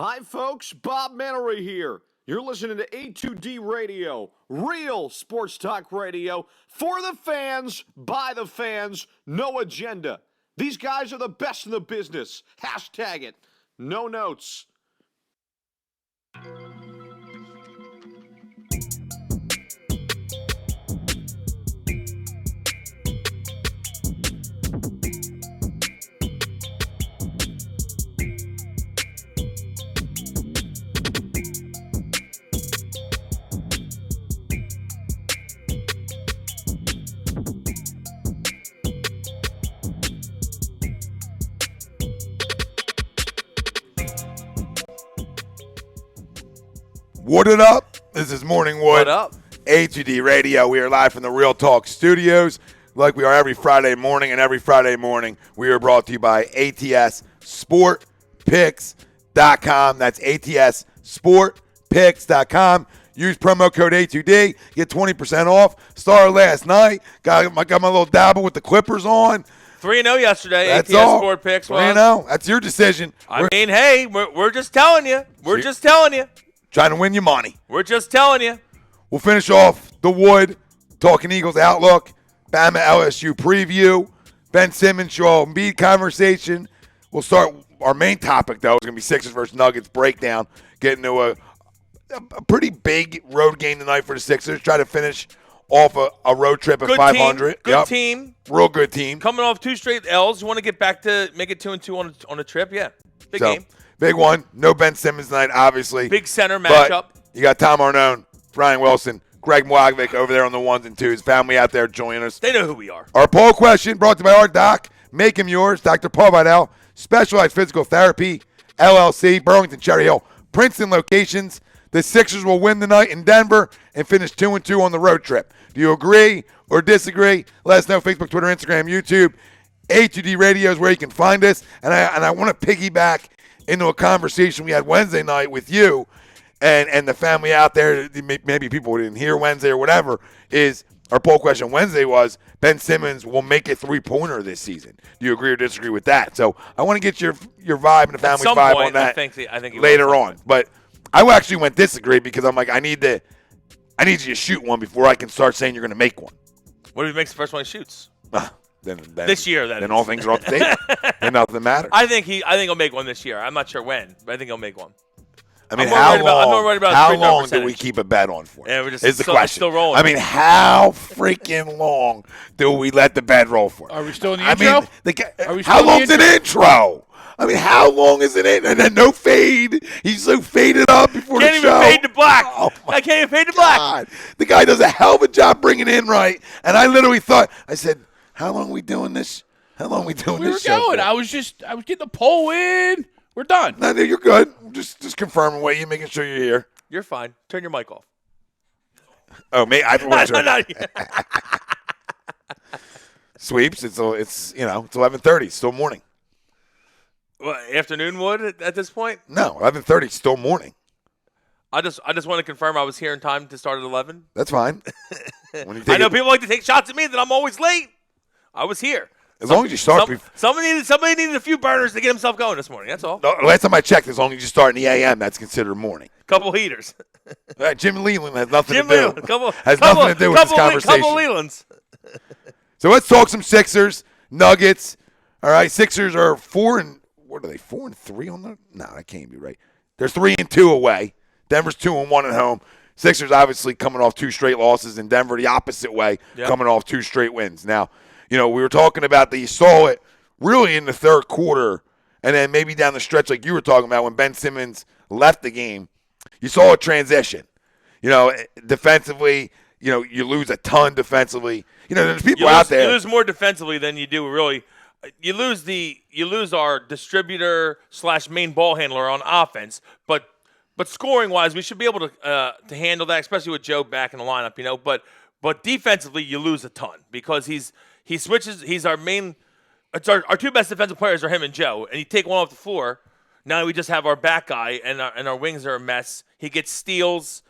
Hi, folks. Bob Mannery here. You're listening to A2D Radio, real sports talk radio for the fans, by the fans, no agenda. These guys are the best in the business. Hashtag it. No notes. What it up? This is Morning Wood. What up? A2D Radio. We are live from the Real Talk Studios, like we are every Friday morning. And every Friday morning, we are brought to you by ATSSportPicks.com. That's ATSSportPicks.com. Use promo code A2D. Get 20% off. Started last night. Got my little dabble with the Clippers on. 3-0 yesterday. That's ATS all. Sport Picks. 3-0. That's your decision. I mean, hey, we're just telling you. We're just telling you. Trying to win you money. We're just telling you. We'll finish off the Wood, Talking Eagles Outlook, Bama LSU preview, Ben Simmons, Joel Embiid conversation. We'll start our main topic, though. It's going to be Sixers versus Nuggets breakdown. Getting to a pretty big road game tonight for the Sixers. Try to finish off a road trip at 500. Good team. Real good team. Coming off 2 straight L's. You want to get back to make it 2-2 on a trip? Yeah. Big game. Big one. No Ben Simmons tonight, obviously. Big center matchup. You got Tom Arnone, Brian Wilson, Greg Mwagvik over there on the 1s and 2s. Family out there joining us. They know who we are. Our poll question brought to you by our doc. Make him yours. Dr. Paul Vidal, Specialized Physical Therapy, LLC, Burlington, Cherry Hill, Princeton locations. The Sixers will win tonight in Denver and finish 2-2 on the road trip. Do you agree or disagree? Let us know. Facebook, Twitter, Instagram, YouTube. A2D Radio is where you can find us. And I want to piggyback into a conversation we had Wednesday night with you and the family out there. Maybe people didn't hear Wednesday or whatever. Is our poll question Wednesday was Ben Simmons will make a 3-pointer this season. Do you agree or disagree with that? So I want to get your vibe and the family vibe on that I think later on. But I actually went disagree because I'm like, I need you to shoot one before I can start saying you're going to make one. What if he makes the first one he shoots? Then this year, then all things are off the table. And nothing matters. I think he'll make one this year. I'm not sure when, but I think he'll make one. I mean, I'm more worried about how free throw long percentage. do we keep a bet on for? Yeah, we're just is the question. Still rolling. I mean, how freaking long do we let the bet roll for? Are we still in the intro? How long's an intro? I mean, how long is it in? And then no fade. He's so faded up before can't the even show. fade to black. Oh I can't even fade to black. The guy does a hell of a job bringing in right. And I literally thought, I said, how long are we doing this? How long are we doing this show? We were going. For? I was getting the poll in. We're done. No, you're good. Just confirming what you're making sure you're here. You're fine. Turn your mic off. Oh, me? I thought No. Sweeps. It's 11:30. Still morning. What, afternoon wood at this point? No, 11:30. Still morning. I just want to confirm I was here in time to start at 11. That's fine. I know people like to take shots at me that I'm always late. I was here. As long as you start. Somebody needed a few burners to get himself going this morning. That's all. No, last time I checked, as long as you start in the AM, that's considered morning. Couple heaters. Jim Leland has nothing to do. Leland, nothing to do with this conversation. Couple Lelands. So let's talk some Sixers, Nuggets. All right, Sixers are 4-3 on the? No, that can't be right. They're 3-2 away. Denver's 2-1 at home. Sixers obviously coming off 2 straight losses, in Denver the opposite way, coming off 2 straight wins. Now, we were talking about that you saw it really in the third quarter, and then maybe down the stretch like you were talking about when Ben Simmons left the game. You saw a transition. Defensively, you lose a ton defensively. There's people out there. You lose more defensively than you do really. You lose our distributor / main ball handler on offense, but scoring wise, we should be able to handle that, especially with Joe back in the lineup. But defensively, you lose a ton because he switches. He's our main. It's our 2 best defensive players are him and Joe, and you take one off the floor. Now we just have our back guy, and our wings are a mess. He gets steals.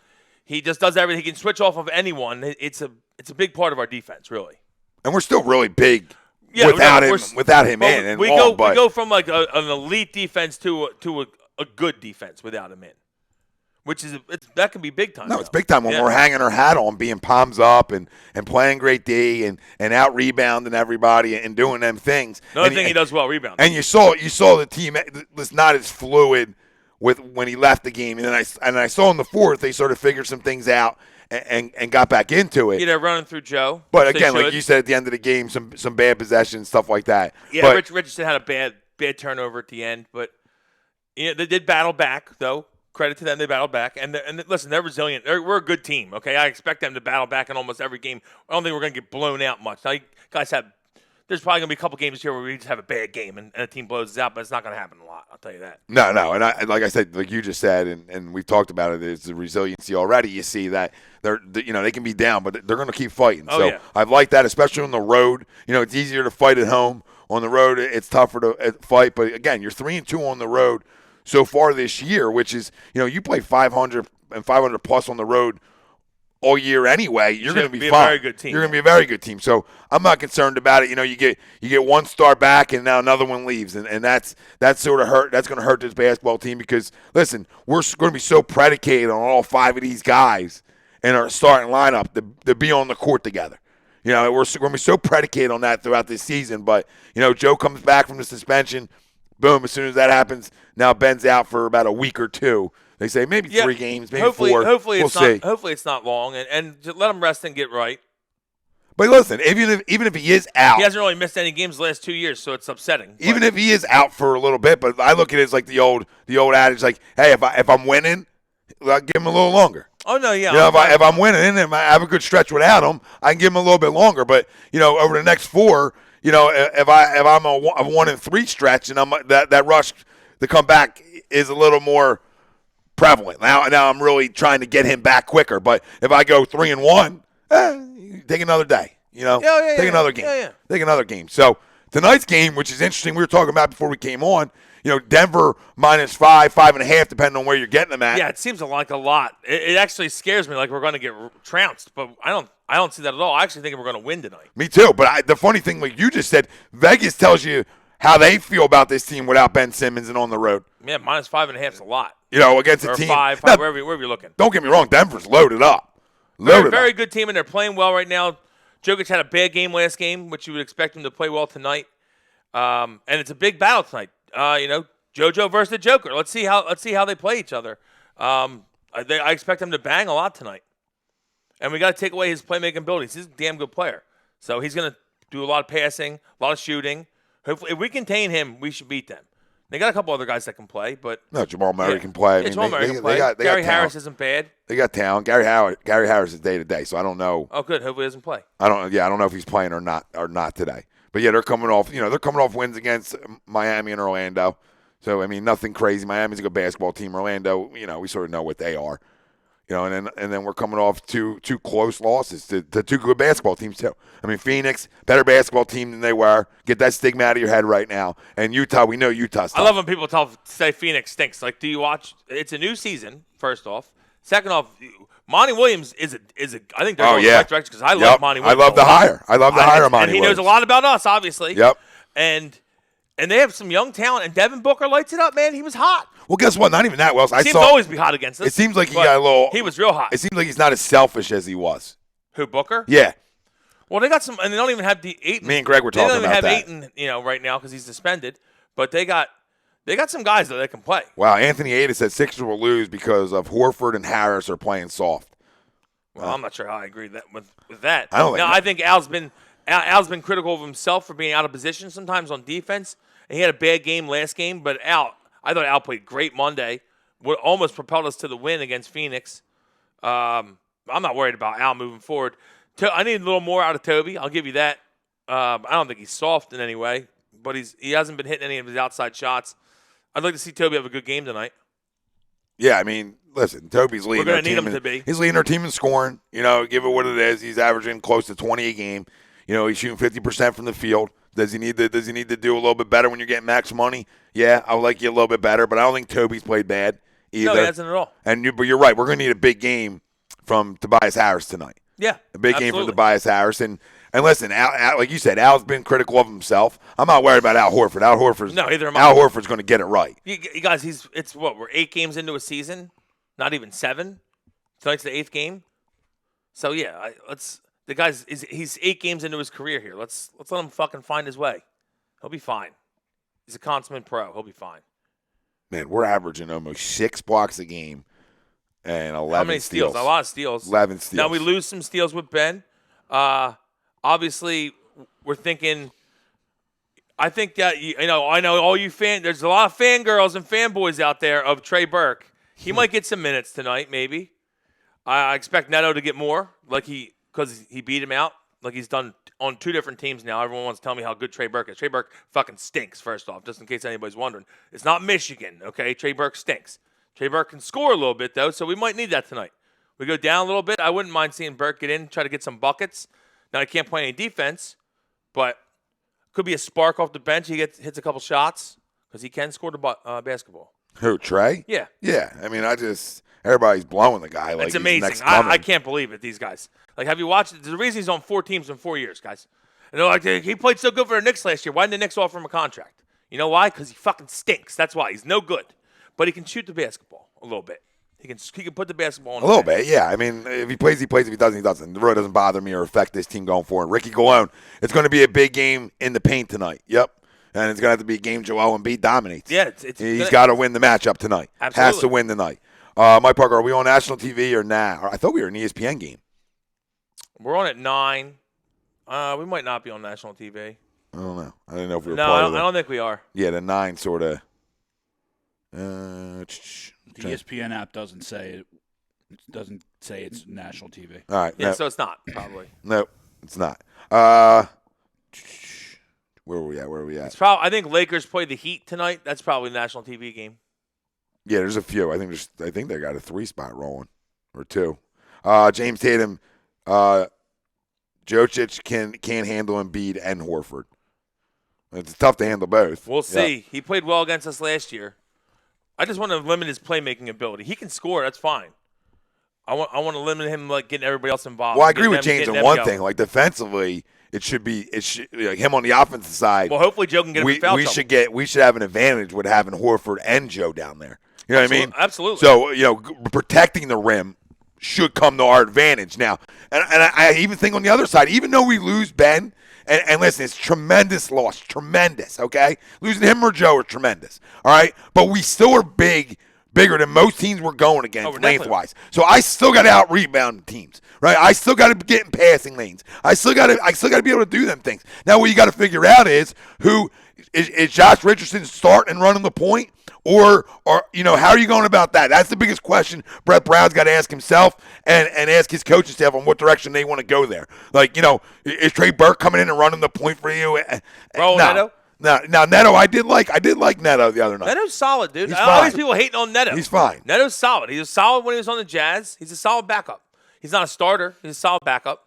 He just does everything. He can switch off of anyone. It's a big part of our defense, really. And we're still really big without him in. We go from like an elite defense to a good defense without him in, which is that can be big time. No, it's big time when we're hanging our hat on, being palms up and playing great D and out rebounding everybody and doing them things. Another thing he does well, rebounding. And you saw the team was not as fluid with when he left the game, and then I saw in the fourth they sort of figured some things out and got back into it. Yeah, they're running through Joe. But again, like you said at the end of the game, some bad possessions, stuff like that. Yeah, but, Richardson had a bad turnover at the end, but they did battle back though. Credit to them, they battled back, and listen, they're resilient. We're a good team, okay? I expect them to battle back in almost every game. I don't think we're going to get blown out much. Now, you guys there's probably going to be a couple games here where we just have a bad game and a team blows us out, but it's not going to happen a lot. I'll tell you that. No, and like I said, like you just said, and we've talked about it. There's the resiliency already. You see that they can be down, but they're going to keep fighting. I've liked that, especially on the road. It's easier to fight at home. On the road, it's tougher to fight. But again, you're 3-2 on the road so far this year, which is, you play 500 and 500 plus on the road all year anyway. You're going to be fine. A very good team. You're going to be a very good team. So I'm not concerned about it. You get one star back and now another one leaves, and that's sort of hurt. That's going to hurt this basketball team because listen, we're going to be so predicated on all 5 of these guys in our starting lineup to be on the court together. We're going to be so predicated on that throughout this season. But Joe comes back from the suspension. Boom, as soon as that happens, now Ben's out for about a week or two. They say maybe 3 games, maybe 4. Hopefully we'll see. Hopefully it's not long, and just let him rest and get right. But listen, even if he is out. He hasn't really missed any games the last 2 years, so it's upsetting. Even if he is out for a little bit, but I look at it as like the old adage, like, hey, if I'm winning, I'll give him a little longer. Oh, no, yeah. If I'm winning and I have a good stretch without him, I can give him a little bit longer. But, over the next 4, if I'm a 1-3 stretch and that rush to come back is a little more prevalent. Now I'm really trying to get him back quicker. But if I go 3-1, take another day. Take another game. Yeah. Take another game. So tonight's game, which is interesting, we were talking about before we came on. Denver -5, 5.5, depending on where you're getting them at. Yeah, it seems like a lot. It actually scares me, like we're going to get trounced, but I don't see that at all. I actually think we're going to win tonight. Me too. But the funny thing, like you just said, Vegas tells you how they feel about this team without Ben Simmons and on the road. Yeah, -5.5 is a lot. Against a or team. 5, Now, wherever you're looking. Don't get me wrong, Denver's loaded up. Very good team, and they're playing well right now. Jokic had a bad game last game, which you would expect him to play well tonight. And it's a big battle tonight. JoJo versus the Joker. Let's see how they play each other. I expect him to bang a lot tonight. And we got to take away his playmaking abilities. He's a damn good player. So he's going to do a lot of passing, a lot of shooting. Hopefully, if we contain him, we should beat them. They got a couple other guys that can play, but no, Jamal Murray can play. Jamal Murray can play. Gary Harris isn't bad. They got talent. Gary Harris is day to day, so I don't know. Oh, good. Hopefully, he doesn't play. I don't know if he's playing or not today. But yeah, they're coming off. They're coming off wins against Miami and Orlando. So I mean, nothing crazy. Miami's a good basketball team. Orlando, we sort of know what they are. And then we're coming off two close losses to 2 good basketball teams too. I mean, Phoenix, better basketball team than they were. Get that stigma out of your head right now. And Utah, we know Utah's tough. I love when people say Phoenix stinks. Like, do you watch? It's a new season. First off, second off, Monty Williams is a. I think they're going in the right direction because I love Monty Williams. I love the hire. I love the hire of Monty and he Williams. knows a lot about us, obviously. Yep. And they have some young talent. And Devin Booker lights it up, man. He was hot. Well, guess what? Not even that, Wells. He seems to always be hot against us. It seems like he got a little. He was real hot. It seems like he's not as selfish as he was. Who, Booker? Yeah. Well, they got some, and they don't even have the Ayton. Me and Greg were talking about that. They don't even have Ayton, right now because he's suspended. But they got some guys that can play. Wow, Anthony Ada said Sixers will lose because of Horford and Harris are playing soft. Well, I'm not sure how I agree with that. I think Al's been critical of himself for being out of position sometimes on defense, and he had a bad game last game. But I thought Al played great Monday. What almost propelled us to the win against Phoenix. I'm not worried about Al moving forward. I need a little more out of Toby. I'll give you that. I don't think he's soft in any way, but he hasn't been hitting any of his outside shots. I'd like to see Toby have a good game tonight. Yeah, I mean, listen, Toby's leading. We're going to need him to be. He's leading our team in scoring. Give it what it is. He's averaging close to 20 a game. He's shooting 50% from the field. Does he need to do a little bit better when you're getting max money? Yeah, I would like you a little bit better, but I don't think Toby's played bad either. No, he hasn't at all. But you're right. We're going to need a big game from Tobias Harris tonight. Yeah, a big game from Tobias Harris. And And listen, Al, like you said, Al's been critical of himself. I'm not worried about Al Horford. Al Horford's going to get it right. You guys, we're 8 games into a season, not even 7. Tonight's the 8th game. So yeah, he's 8 games into his career here. Let's let him fucking find his way. He'll be fine. He's a consummate pro. He'll be fine. Man, we're averaging almost 6 blocks a game and 11 How many steals? A lot of steals. 11 steals. Now we lose some steals with Ben. Obviously, we're thinking. I think that I know all you there's a lot of fangirls and fanboys out there of Trey Burke. He might get some minutes tonight, maybe. I expect Neto to get more, because he beat him out, like he's done on 2 different teams now. Everyone wants to tell me how good Trey Burke is. Trey Burke fucking stinks. First off, just in case anybody's wondering, it's not Michigan, okay? Trey Burke stinks. Trey Burke can score a little bit though, so we might need that tonight. We go down a little bit. I wouldn't mind seeing Burke get in, try to get some buckets. Now, he can't play any defense, but could be a spark off the bench. He hits a couple shots because he can score the basketball. Who, Trey? Yeah. Yeah. I mean, everybody's blowing the guy. It's amazing. I can't believe it, these guys. Like, have you watched it? There's a reason he's on 4 teams in 4 years, guys. And they're like, he played so good for the Knicks last year. Why didn't the Knicks offer him a contract? You know why? Because he fucking stinks. That's why. He's no good. But he can shoot the basketball a little bit. He can put the basketball on a little bit, yeah. I mean, if he plays, he plays. If he doesn't, he doesn't. The road doesn't bother me or affect this team going forward. Ricky Galone, it's going to be a big game in the paint tonight. Yep. And it's going to have to be a game Joel Embiid dominates. Yeah. He's got to win the matchup tonight. Absolutely. Has to win tonight. Mike Parker, are we on national TV or nah? I thought we were an ESPN game. We're on at 9. We might not be on national TV. I don't know. I didn't know if we were part of it. No, I don't think we are. Yeah, the 9 sort of. The ESPN app doesn't say it. It doesn't say it's national TV. All right. Yeah, so it's not, probably. Nope, it's not. Where are we at? It's I think Lakers play the Heat tonight. That's probably a national TV game. Yeah, there's a few. I think they got a 3 spot rolling or 2. James Tatum, Jokic can't handle Embiid and Horford. It's tough to handle both. We'll see. Yeah. He played well against us last year. I just want to limit his playmaking ability. He can score. That's fine. I want to limit him, like, getting everybody else involved. Well, I agree with James on one thing. Like, defensively, it should be like him on the offensive side. Well, hopefully Joe can get him in foul trouble. We should have an advantage with having Horford and Joe down there. You know what I mean? Absolutely. So, protecting the rim should come to our advantage now. And I even think on the other side, even though we lose Ben, and listen, it's tremendous loss, tremendous, okay? Losing him or Joe are tremendous, all right? But we still are bigger than most teams we're going against lengthwise. So I still got to out-rebound teams, right? I still got to get in passing lanes. I still got to be able to do them things. Now what you got to figure out is who is Josh Richardson starting and running the point? Or how are you going about that? That's the biggest question Brett Brown's got to ask himself and ask his coaching staff on what direction they want to go there. Like, is Trey Burke coming in and running the point for you? Neto? No, Neto, I did like Neto the other night. Neto's solid, dude. He's All these people hating on Neto. He's fine. Neto's solid. He was solid when he was on the Jazz. He's a solid backup. He's not a starter. He's a solid backup.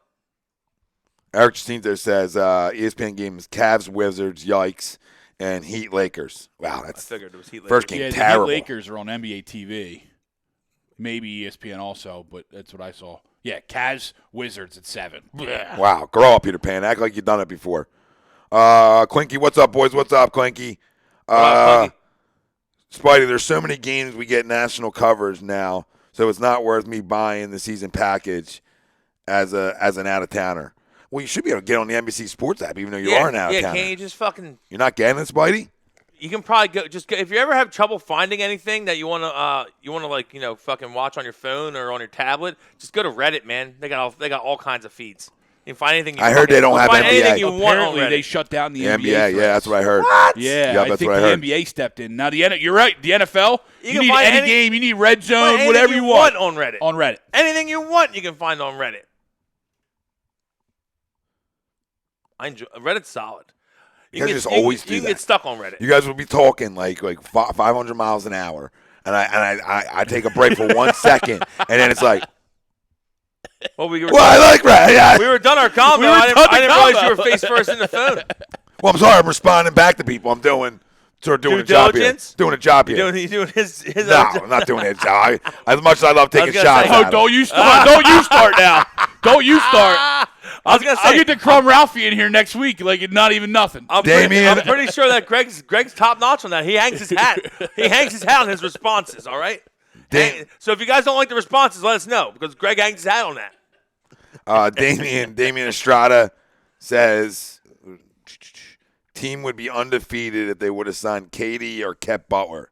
Eric Jacinto says ESPN games Cavs, Wizards, yikes, and Heat, Lakers. Wow, I figured it was Heat, Lakers. First game, yeah, terrible. The Heat Lakers are on NBA TV. Maybe ESPN also, but that's what I saw. Yeah, Cavs, Wizards at 7. Wow, grow up, Peter Pan. Act like you've done it before. Clinky, what's up, boys? What's up, Clinky? Spidey, there's so many games we get national coverage now, so it's not worth me buying the season package as an out-of-towner. Well, you should be able to get on the NBC Sports app, even though you are an out-of-towner. Yeah, can't you just fucking... You're not getting it, Spidey? You can probably go... If you ever have trouble finding anything that you want to fucking watch on your phone or on your tablet, just go to Reddit, man. They got all kinds of feeds. You can find anything you want. I heard they don't have NBA. Anything you want on Apparently, Reddit. they shut down the NBA. Yeah, that's what I heard. What? Yeah, yep, I that's think what I the heard. NBA stepped in. Now, you're right. The NFL, you need find any game, you need Red Zone, whatever you want on Reddit. On Reddit. Anything you want, you can find on Reddit. I enjoy Reddit's solid. You can get stuck on Reddit. You guys will be talking like 500 miles an hour, and I take a break for 1 second, and then it's like, well, I like Reddit. Yeah. We were done our combo. I didn't realize you were face first in the phone. Well, I'm sorry. I'm responding back to people. I'm doing a job here. Doing a job here. You doing his no, I'm not doing his job. As much as I love taking shots. Don't you start now. Don't you start. I was gonna say I'll get the Crumb Ralphie in here next week, like not even nothing. I'm pretty sure that Greg's top notch on that. He hangs his hat. He hangs his hat on his responses. All right. So if you guys don't like the responses, let us know because Greg hangs his hat on that. Damian Estrada says team would be undefeated if they would have signed Katie or kept Butler.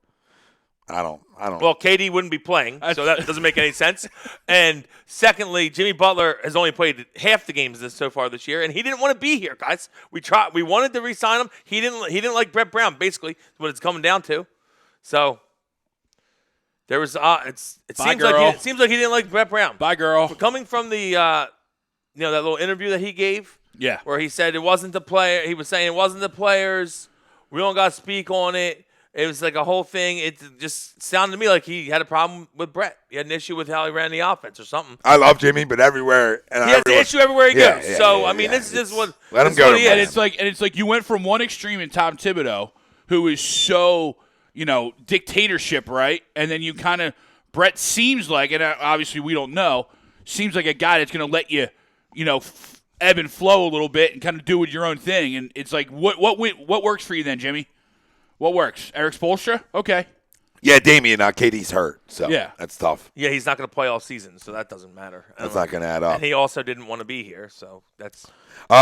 I don't. Well, KD wouldn't be playing, so that doesn't make any sense. And secondly, Jimmy Butler has only played half the games so far this year, and he didn't want to be here, guys. We wanted to re-sign him. He didn't like Brett Brown. Basically, is what it's coming down to. So there was. It seems like he didn't like Brett Brown. Bye, girl. Coming from the that little interview that he gave, where he said it wasn't the player. He was saying it wasn't the players. We don't got to speak on it. It was like a whole thing. It just sounded to me like he had a problem with Brett. He had an issue with how he ran the offense or something. I love Jimmy, but everywhere. And he has an issue everywhere he goes. This is just what. Let him go. And it's like you went from one extreme in Tom Thibodeau, who is so dictatorship, right? And then you kind of Brett seems like, and obviously we don't know, seems like a guy that's going to let you, ebb and flow a little bit and kind of do your own thing. And it's like, what works for you then, Jimmy? What works? Eric Spoelstra? Okay. Yeah, Damian, KD's hurt, so that's tough. Yeah, he's not going to play all season, so that doesn't matter. That's not going to add up. And he also didn't want to be here, so that's.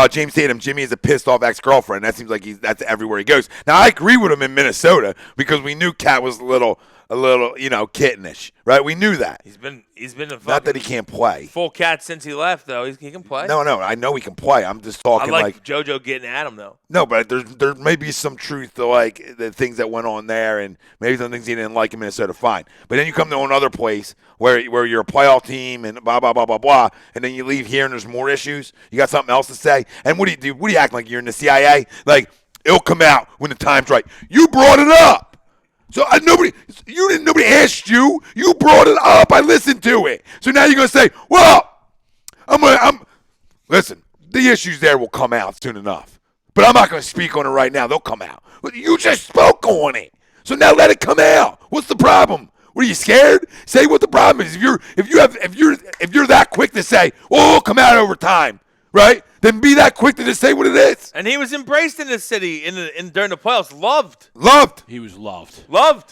James Tatum, Jimmy is a pissed off ex-girlfriend. That seems like that's everywhere he goes. Now I agree with him in Minnesota because we knew Cat was a little kittenish, right? We knew that. He's been a not that he can't play. Full Cat since he left though. He can play. No, I know he can play. I'm just talking I like JoJo getting at him though. No, but there may be some truth to like the things that went on there, and maybe some things he didn't like in Minnesota. Fine, but then you come to another place where you're a playoff team and blah blah blah blah blah, and then you leave here and there's more issues. You got something else to say, and what do you do? What do you act like you're in the CIA? Like it'll come out when the time's right. You brought it up. So nobody asked you. You brought it up. I listened to it. So now you're gonna say, "Well, listen. The issues there will come out soon enough, but I'm not gonna speak on it right now. They'll come out. But you just spoke on it, so now let it come out. What's the problem? What are you scared? Say what the problem is. If you're that quick to say, "Oh, it'll come out over time," right? Then be that quick to just say what it is. And he was embraced in the city during the playoffs. Loved. He was loved.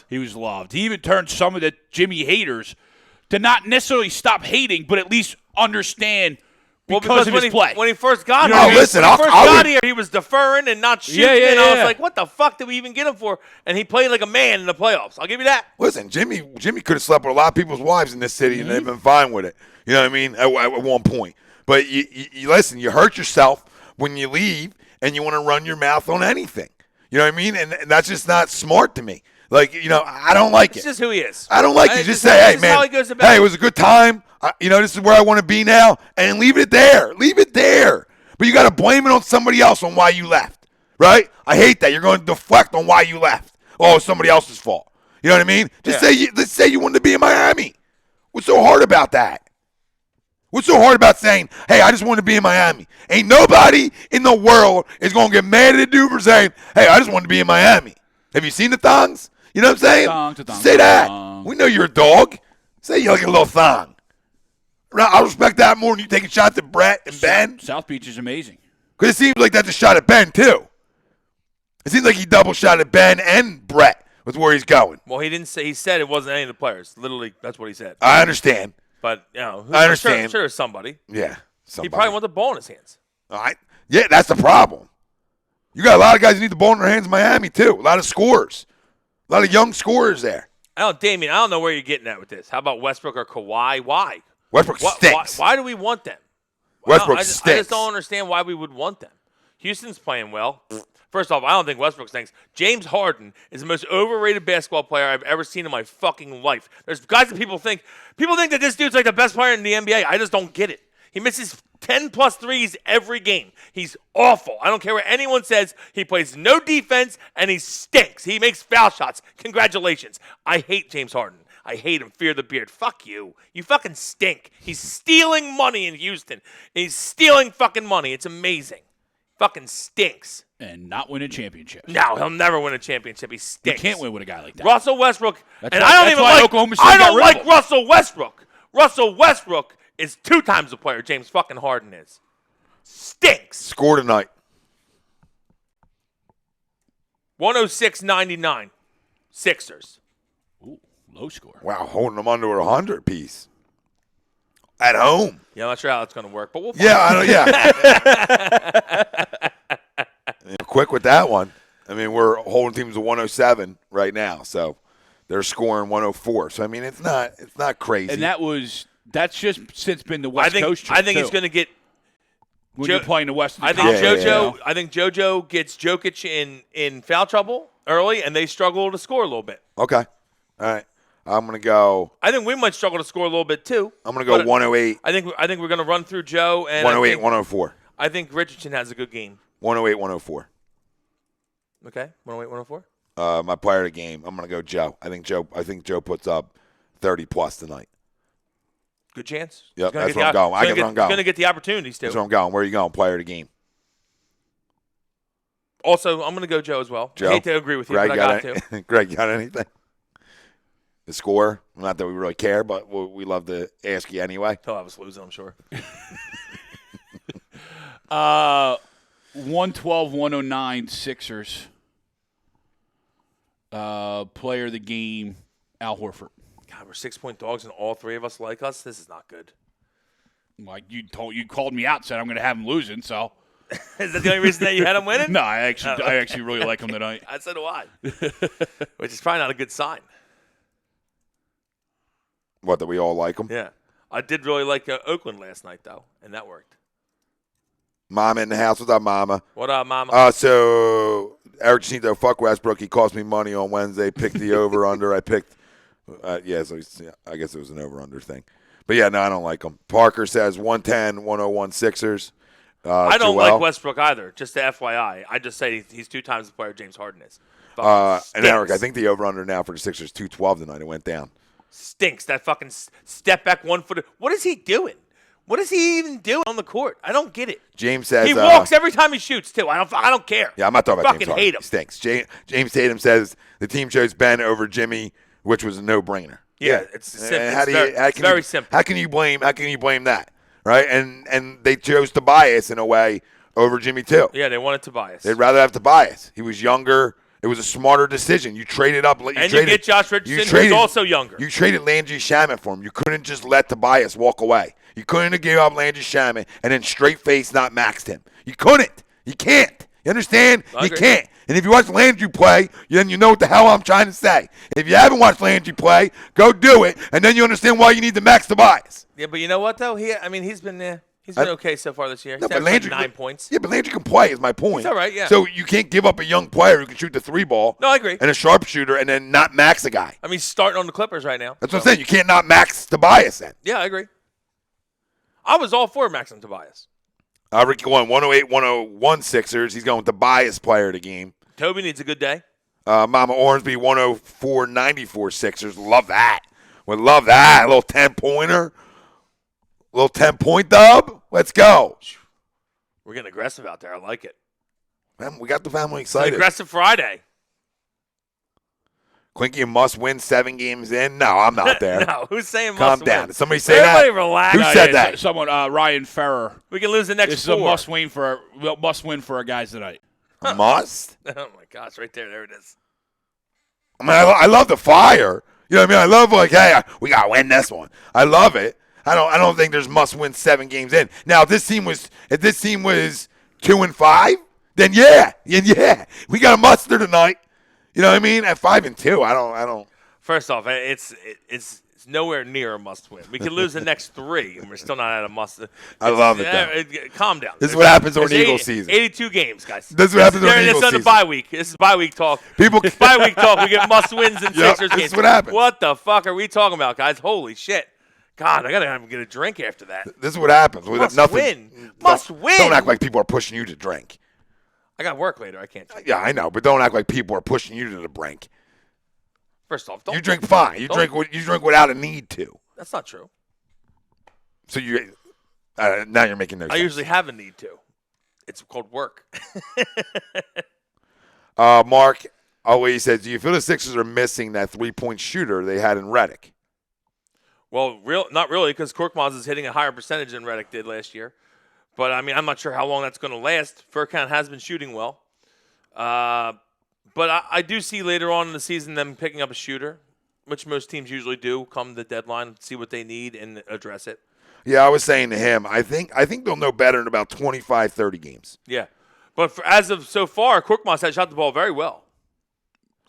He was loved. He even turned some of the Jimmy haters to not necessarily stop hating, but at least understand because of his play. When he first got here, he was deferring and not shooting. And I was like, what the fuck did we even get him for? And he played like a man in the playoffs. I'll give you that. Listen, Jimmy could have slept with a lot of people's wives in this city, and they've been fine with it. You know what I mean? At one point. But you listen, you hurt yourself when you leave and you want to run your mouth on anything. You know what I mean? And that's just not smart to me. Like, I don't like it. It's just who he is. I don't like it. Just say, hey, man, hey, it was a good time. This is where I want to be now. And leave it there. Leave it there. But you got to blame it on somebody else on why you left. Right? I hate that. You're going to deflect on why you left. Oh, it's somebody else's fault. You know what I mean? Let's say you wanted to be in Miami. What's so hard about that? What's so hard about saying, hey, I just want to be in Miami? Ain't nobody in the world is going to get mad at a dude for saying, hey, I just want to be in Miami. Have you seen the thongs? You know what I'm saying? Say that. We know you're a dog. Say you like a little thong. I respect that more than you taking shots at Brett and Ben. South Beach is amazing. Because it seems like that's a shot at Ben, too. It seems like he double shot at Ben and Brett with where he's going. Well, he didn't say. He said it wasn't any of the players. Literally, that's what he said. I understand. But, I understand. I'm sure it's somebody. Yeah, somebody. He probably wants the ball in his hands. All right. Yeah, that's the problem. You got a lot of guys who need the ball in their hands in Miami, too. A lot of scorers. A lot of young scorers there. Damian, I don't know where you're getting at with this. How about Westbrook or Kawhi? Why? Westbrook stinks. Why do we want them? Westbrook stinks. I just don't understand why we would want them. Houston's playing well. First off, I don't think Westbrook stinks. James Harden is the most overrated basketball player I've ever seen in my fucking life. There's guys that people think that this dude's like the best player in the NBA. I just don't get it. He misses 10-plus threes every game. He's awful. I don't care what anyone says. He plays no defense, and he stinks. He makes foul shots. Congratulations. I hate James Harden. I hate him. Fear the beard. Fuck you. You fucking stink. He's stealing money in Houston. He's stealing fucking money. It's amazing. Fucking stinks. And not win a championship. No, he'll never win a championship. He stinks. You can't win with a guy like that. Russell Westbrook. I don't like Russell Westbrook. Russell Westbrook is 2 times the player James fucking Harden is. Stinks. Score tonight. 106-99. Sixers. Ooh, low score. Wow, holding them under 100 piece. At home. Yeah, I'm not sure how it's going to work, but we'll find Yeah, out. Quick with that one. I mean, we're holding teams to 107 right now, so they're scoring 104. So I mean, it's not crazy. And that's just since been the West Coast trip, I think too. he's going to get. When you're playing the Western I think Conference. JoJo. I think JoJo gets Jokic in foul trouble early, and they struggle to score a little bit. Okay, all right. I'm gonna go. I think we might struggle to score a little bit too. I'm gonna go 108. I think we're going to run through Joe and 108, 104. I think Richardson has a good game. 108, 104. Okay, 108, 104. My player of the game. I'm gonna go Joe. I think Joe puts up 30 plus tonight. Good chance. Yep, that's where I'm going. I get where I'm going. He's going to get the opportunities too. That's where I'm going. Where are you going? Player of the game. Also, I'm going to go Joe as well. Joe? I hate to agree with you, Greg, but I got to. Greg, got anything? The score? Not that we really care, but we love to ask you anyway. He'll have us losing, I'm sure. 112-109 Sixers. Player of the game, Al Horford. God, we're 6-point dogs, and all three of us like us. This is not good. Like you called me out, said I'm going to have him losing. So Is that the only reason that you had him winning? no, I actually really like him tonight. I said why, which is probably not a good sign. What, that we all like them? Yeah, I did really like Oakland last night though, and that worked. Mama in the house. What's up, Mama? What up, Mama? So Eric Jacinto, fuck Westbrook. He cost me money on Wednesday. Picked the over/under. I picked. So I guess it was an over/under thing. But yeah, no, I don't like him. Parker says 110, 101 Sixers. I don't Joel. like Westbrook either. Just the FYI, I just say he's 2 times the player James Harden is. And Eric, I think the over/under now for the Sixers 212 tonight. It went down. Stinks. That fucking step back 1 foot. What is he doing? What is he even doing on the court? I don't get it. James says He walks every time he shoots too. I don't care. Yeah, I'm not talking about fucking James Harden. hate him. He stinks. James Tatum says the team chose Ben over Jimmy, which was a no-brainer. Yeah, it's simple. It's very simple. How can you blame that? Right? And they chose Tobias in a way over Jimmy too. Yeah, they wanted Tobias. They'd rather have Tobias. He was younger. It was a smarter decision. You traded up. You get Josh Richardson, who's also younger. You traded Landry Shamet for him. You couldn't just let Tobias walk away. You couldn't have gave up Landry Shamet and then straight face not maxed him. You couldn't. You can't. You understand? You can't. And if you watch Landry play, then you know what the hell I'm trying to say. If you haven't watched Landry play, go do it, and then you understand why you need to max Tobias. Yeah, but you know what though? He's been okay so far this year. He's but averaged 9 points. Yeah, but Landry can play is my point. He's all right, yeah. So you can't give up a young player who can shoot the 3-ball. No, I agree. And a sharpshooter and then not max a guy. I mean, he's starting on the Clippers right now. That's what I'm saying. You can't not max Tobias then. Yeah, I agree. I was all for maxing Tobias. Ricky going 108, 101 Sixers. He's going with Tobias player of the game. Toby needs a good day. Mama Ormsby 104, 94 Sixers. Love that. Would love that. A little 10-pointer. A little 10-point dub. Let's go. We're getting aggressive out there. I like it. Man, we got the family It's an excited. aggressive Friday. Quinky must win 7 games in. No, I'm not there. No, who's saying Calm must down. win? Did somebody say Everybody that? relax. Who said that? Someone, Ryan Ferrer. We can lose the next This is 4. a must win for our guys tonight. A must? Oh, my gosh. Right there. There it is. I mean, I love the fire. You know what I mean? I love hey, we got to win this one. I love it. I don't think there's must win 7 games in. Now, if this team was 2-5, then yeah, we got a muster tonight. You know what I mean? At 5-2, I don't. First off, it's nowhere near a must win. We could lose the next 3, and we're still not at a must. I love it, though. Calm down. This is what happens during Eagle season. 82 games, guys. This is what happens during Eagle season. This is on the bye week. This is bye week talk. Bye week talk. We get must wins in Sixers games. This is what happens. What the fuck are we talking about, guys? Holy shit. God, I gotta get a drink after that. This is what happens. Must win. Must win. Don't act like people are pushing you to drink. I got work later. I can't drink. Yeah, I know, but don't act like people are pushing you to the brink. First off, you drink fine. You drink without a need to. That's not true. So now you're making no sense. I usually have a need to. It's called work. Mark always says, do you feel the Sixers are missing that 3-point shooter they had in Redick? Well, not really, because Korkmaz is hitting a higher percentage than Redick did last year. But, I mean, I'm not sure how long that's going to last. Furkan has been shooting well. But I do see later on in the season them picking up a shooter, which most teams usually do, come the deadline, see what they need, and address it. Yeah, I was saying to him, I think they'll know better in about 25, 30 games. Yeah. But as of so far, Korkmaz has shot the ball very well.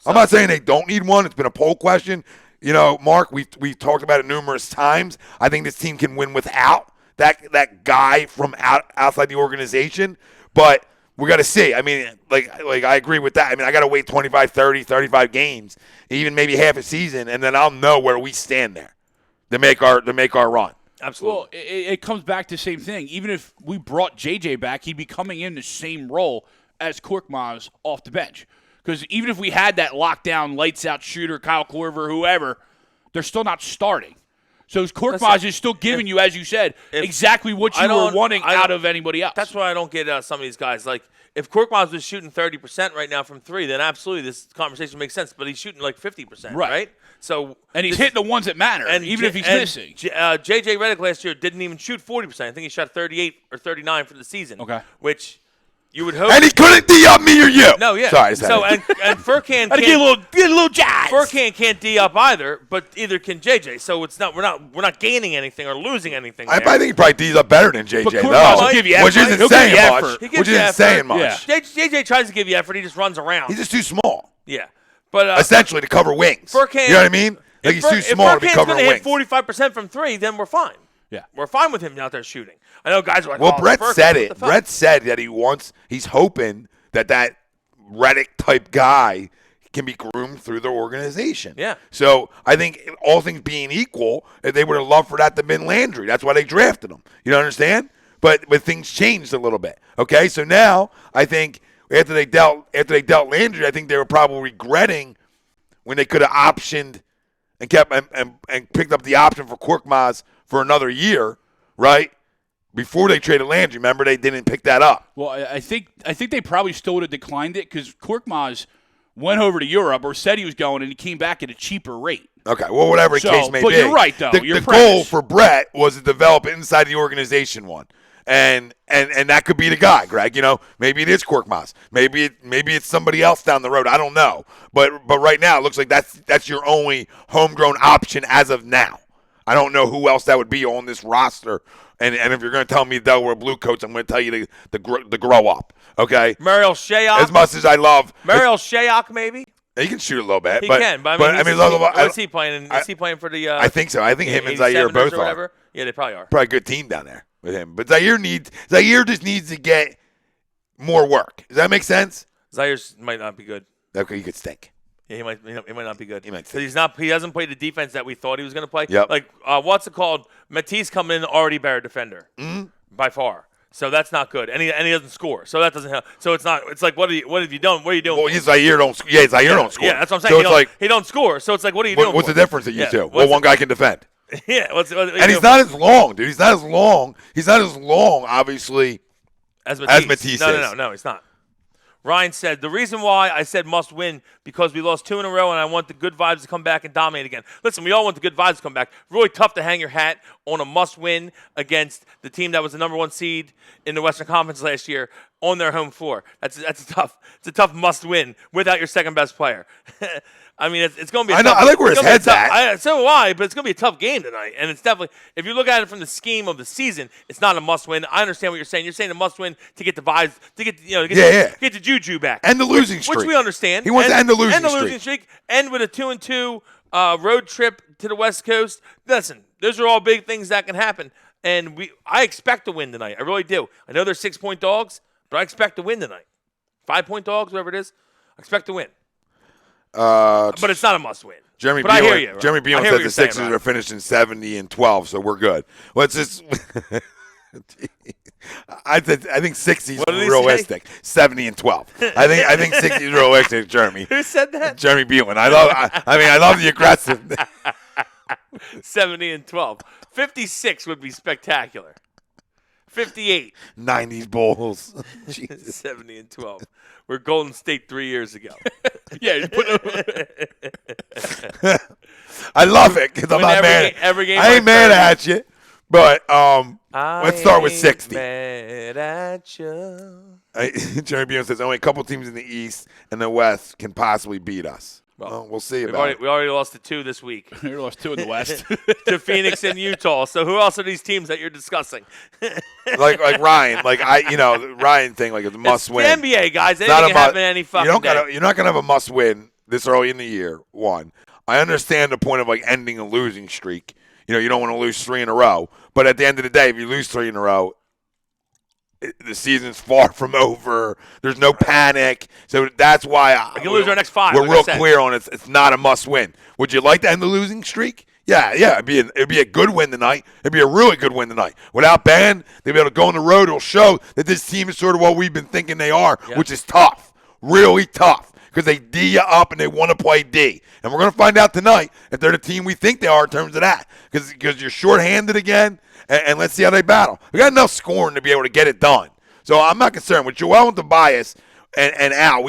I'm not saying they don't need one. It's been a poll question. You know, Mark, we've talked about it numerous times. I think this team can win without that guy from outside the organization. But we got to see. I mean, like I agree with that. I mean, I got to wait 25, 30, 35 games, even maybe half a season, and then I'll know where we stand there to make our run. Absolutely. Well, it comes back to the same thing. Even if we brought JJ back, he'd be coming in the same role as Korkmaz off the bench. Because even if we had that lockdown, lights-out shooter, Kyle Korver, whoever, they're still not starting. So Korkmaz is still giving you, as you said, exactly what you were wanting out of anybody else. That's why I don't get some of these guys. Like, if Korkmaz was shooting 30% right now from three, then absolutely this conversation makes sense. But he's shooting like 50%, right? So he's hitting the ones that matter, even if he's missing. J.J. Redick last year didn't even shoot 40%. I think he shot 38 or 39 for the season. Okay. Which you would hope. And he couldn't D-up me or you. No, yeah. Sorry. So, and Furkan can't. Get a little jazz. Furkan can't D-up either, but either can J.J. So it's not. We're not gaining anything or losing anything. I think he probably D's up better than JJ, Korkmaz will give you which effort. isn't saying much. He gives you effort. Yeah. JJ tries to give you effort. He just runs around. He's just too small. Yeah, but essentially to cover wings. Furkan, you know what I mean? Like he's too small to be covering wings. If Furkan's going to hit 45% from three, then we're fine. Yeah, we're fine with him out there shooting. I know guys are like, well, oh, Brett Furkan, said it. Brett said that he's hoping that Redick type guy can be groomed through the organization. Yeah. So I think all things being equal, they would have loved for that to have been Landry. That's why they drafted him. You understand? But things changed a little bit. Okay, so now I think after they dealt Landry, I think they were probably regretting when they could have optioned and kept and picked up the option for Korkmaz for another year, right? Before they traded Landry, remember they didn't pick that up. Well, I think they probably still would have declined it because Korkmaz went over to Europe or said he was going, and he came back at a cheaper rate. Okay, well, whatever the case may be. But you're right, though. The goal for Brett was to develop inside the organization one. And that could be the guy, Greg. You know, maybe it is Korkmaz. Maybe it's somebody else down the road. I don't know. But right now, it looks like that's your only homegrown option as of now. I don't know who else that would be on this roster. And if you're going to tell me they'll wear blue coats, I'm going to tell you to grow up. Okay. Mariel Shayok. As much as I love Mariel Shayok, maybe. He can shoot a little bit. He can, but I mean, what's he playing? Is he playing for the? I think so. I think him and Zaire both are. Yeah, they probably are. Probably a good team down there with him. But Zaire just needs to get more work. Does that make sense? Zaire might not be good. Okay, he could stink. Yeah, he might not be good. He might because he hasn't played the defense that we thought he was going to play. Yep. Like what's it called? Matisse coming in already better defender by far. So that's not good, and he doesn't score. So that doesn't help. So it's not. It's like what have you done? What are you doing? Well, Zaire don't score. Yeah, Zaire don't score. Yeah, that's what I'm saying. So he don't score. So it's like what are you doing? What's the difference that you two? Well, one guy can defend. Yeah, and he's not as long, dude. He's not as long. He's not as long, obviously, as Matisse is. No, he's not. Ryan said, the reason why I said must win because we lost 2 in a row and I want the good vibes to come back and dominate again. Listen, we all want the good vibes to come back. Really tough to hang your hat on a must win against the team that was the number 1 seed in the Western Conference last year on their home floor. It's a tough must win without your second best player. I mean, it's going to be. I like where his head's at. So do I, but it's going to be a tough game tonight. And it's definitely, if you look at it from the scheme of the season, it's not a must win. I understand what you're saying. You're saying a must win to get the vibes, to get get the juju back, and the losing streak, which we understand. He wants to end the losing streak, end with a 2-2 road trip to the West Coast. Listen, those are all big things that can happen, and I expect to win tonight. I really do. I know they're 6-point dogs, but I expect to win tonight. 5-point dogs, whatever it is, I expect to win. But it's not a must-win. Jeremy but I hear you. Jeremy Beal said the Sixers are finishing 70-12, so we're good. Let's just. I think 60 is realistic. 70-12. I think 60 is realistic, Jeremy. Who said that? Jeremy Beal. I love the aggressive. 70-12. 56 would be spectacular. 58. 90s Bulls. 70-12. We're Golden State 3 years ago. Yeah. I love it because I'm not mad. Every game I ain't mad at you, But let's start with 60. Mad at you. Jerry Buell says only a couple teams in the East and the West can possibly beat us. Well, we'll see about it. We already lost to 2 this week. We lost 2 in the West. To Phoenix and Utah. So who else are these teams that you're discussing? like Ryan, Ryan thing, like it's a must win. The NBA, guys. Anything can happen any fucking day. You're not gonna have a must win this early in the year. One, I understand the point of like ending a losing streak. You don't want to lose 3 in a row. But at the end of the day, if you lose 3 in a row, the season's far from over. There's no panic. So that's why we can lose our next 5. We're real clear on it. It's not a must win. Would you like to end the losing streak? Yeah. It'd be a good win tonight. It'd be a really good win tonight. Without Ben, they'll be able to go on the road. It'll show that this team is sort of what we've been thinking they are, which is tough, really tough. Because they D you up and they want to play D. And we're going to find out tonight if they're the team we think they are in terms of that. Because you're shorthanded again, and let's see how they battle. We got enough scoring to be able to get it done. So I'm not concerned. With Joel and Tobias and Al,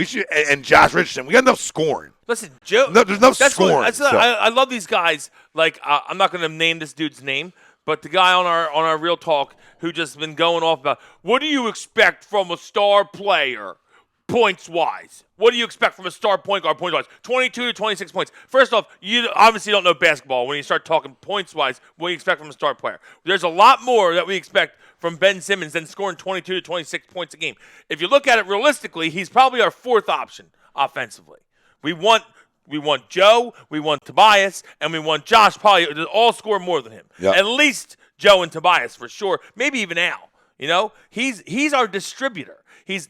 and Josh Richardson, we got enough scoring. Listen, Joe. No, there's enough scoring. I love these guys. Like I'm not going to name this dude's name, but the guy on our Real Talk who just been going off about what do you expect from a star player? Points-wise. What do you expect from a star point guard points-wise? 22 to 26 points. First off, you obviously don't know basketball when you start talking points-wise. What do you expect from a star player? There's a lot more that we expect from Ben Simmons than scoring 22 to 26 points a game. If you look at it realistically, he's probably our 4th option offensively. We want Joe, we want Tobias, and we want Josh probably to all score more than him. Yep. At least Joe and Tobias for sure. Maybe even Al. He's our distributor. He's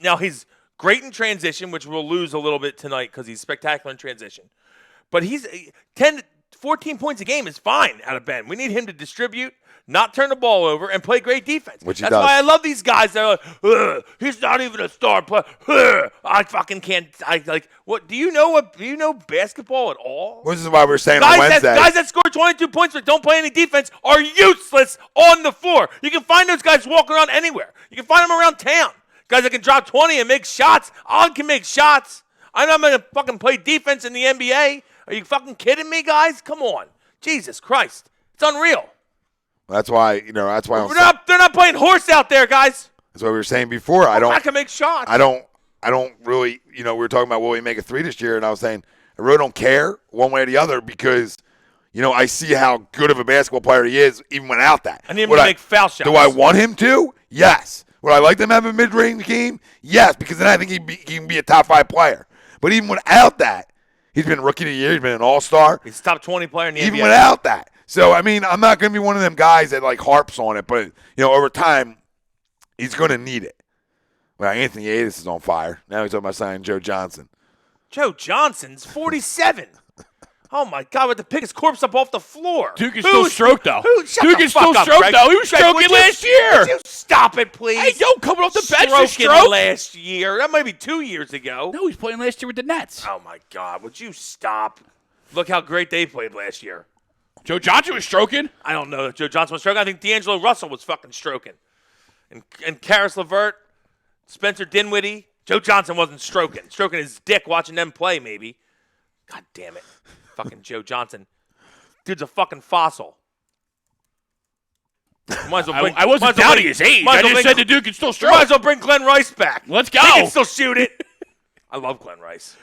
great in transition, which we'll lose a little bit tonight because he's spectacular in transition. But he's 10 to 14 points a game is fine out of Ben. We need him to distribute, not turn the ball over, and play great defense. Which That's why I love these guys that are like, he's not even a star player. I fucking can't. What? Do you know basketball at all? This is why we're saying on Wednesday. Guys that score 22 points but don't play any defense are useless on the floor. You can find those guys walking around anywhere. You can find them around town. Guys that can drop 20 and make shots. I can make shots. I'm not going to fucking play defense in the NBA. Are you fucking kidding me, guys? Come on. Jesus Christ. It's unreal. That's why, they're not playing horse out there, guys. That's what we were saying before. I can make shots. I don't really, we were talking about will he make a 3 this year, and I was saying I really don't care one way or the other because, I see how good of a basketball player he is even without that. I need him to make foul shots. Do I want him to? Yes. Would I like them to have a mid-range game? Yes, because then I think he can be a top 5 player. But even without that, he's been Rookie of the Year. He's been an All-Star. He's a top 20 player in the NBA. Even without that. So, I'm not going to be one of them guys that, harps on it. But, over time, he's going to need it. Well, Anthony Davis is on fire. Now he's talking about signing Joe Johnson. Joe Johnson's 47. Oh, my God, with the pick his corpse up off the floor. Duke is still stroked, though. Duke is still stroked, though. He was stroking last year. Would you stop it, please? Hey, yo, coming off the bench to stroking stroke. Last year. That might be 2 years ago. No, he's playing last year with the Nets. Oh, my God. Would you stop? Look how great they played last year. Joe Johnson was stroking. I don't know if Joe Johnson was stroking. I think D'Angelo Russell was fucking stroking. And Karis LeVert, Spencer Dinwiddie. Joe Johnson wasn't stroking. Stroking his dick watching them play, maybe. God damn it. Fucking Joe Johnson. Dude's a fucking fossil. Might as well bring, I wasn't doubting his age. I just said the dude can still stroke. Might as well bring Glenn Rice back. Let's go. He can still shoot it. I love Glenn Rice.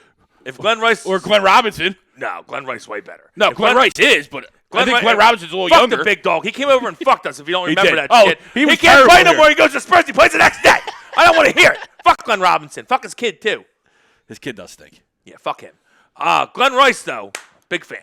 If Glenn Rice... Or Glenn Robinson. No, Glenn Rice way better. No, Glenn Rice is, but I think Glenn Robinson's a little younger. Fuck the big dog. He came over and fucked us if you don't remember that shit. He can't play no more. He goes to Spurs. He plays the next day. I don't want to hear it. Fuck Glenn Robinson. Fuck his kid, too. His kid does stink. Yeah, fuck him. Glenn Rice, though, big fan.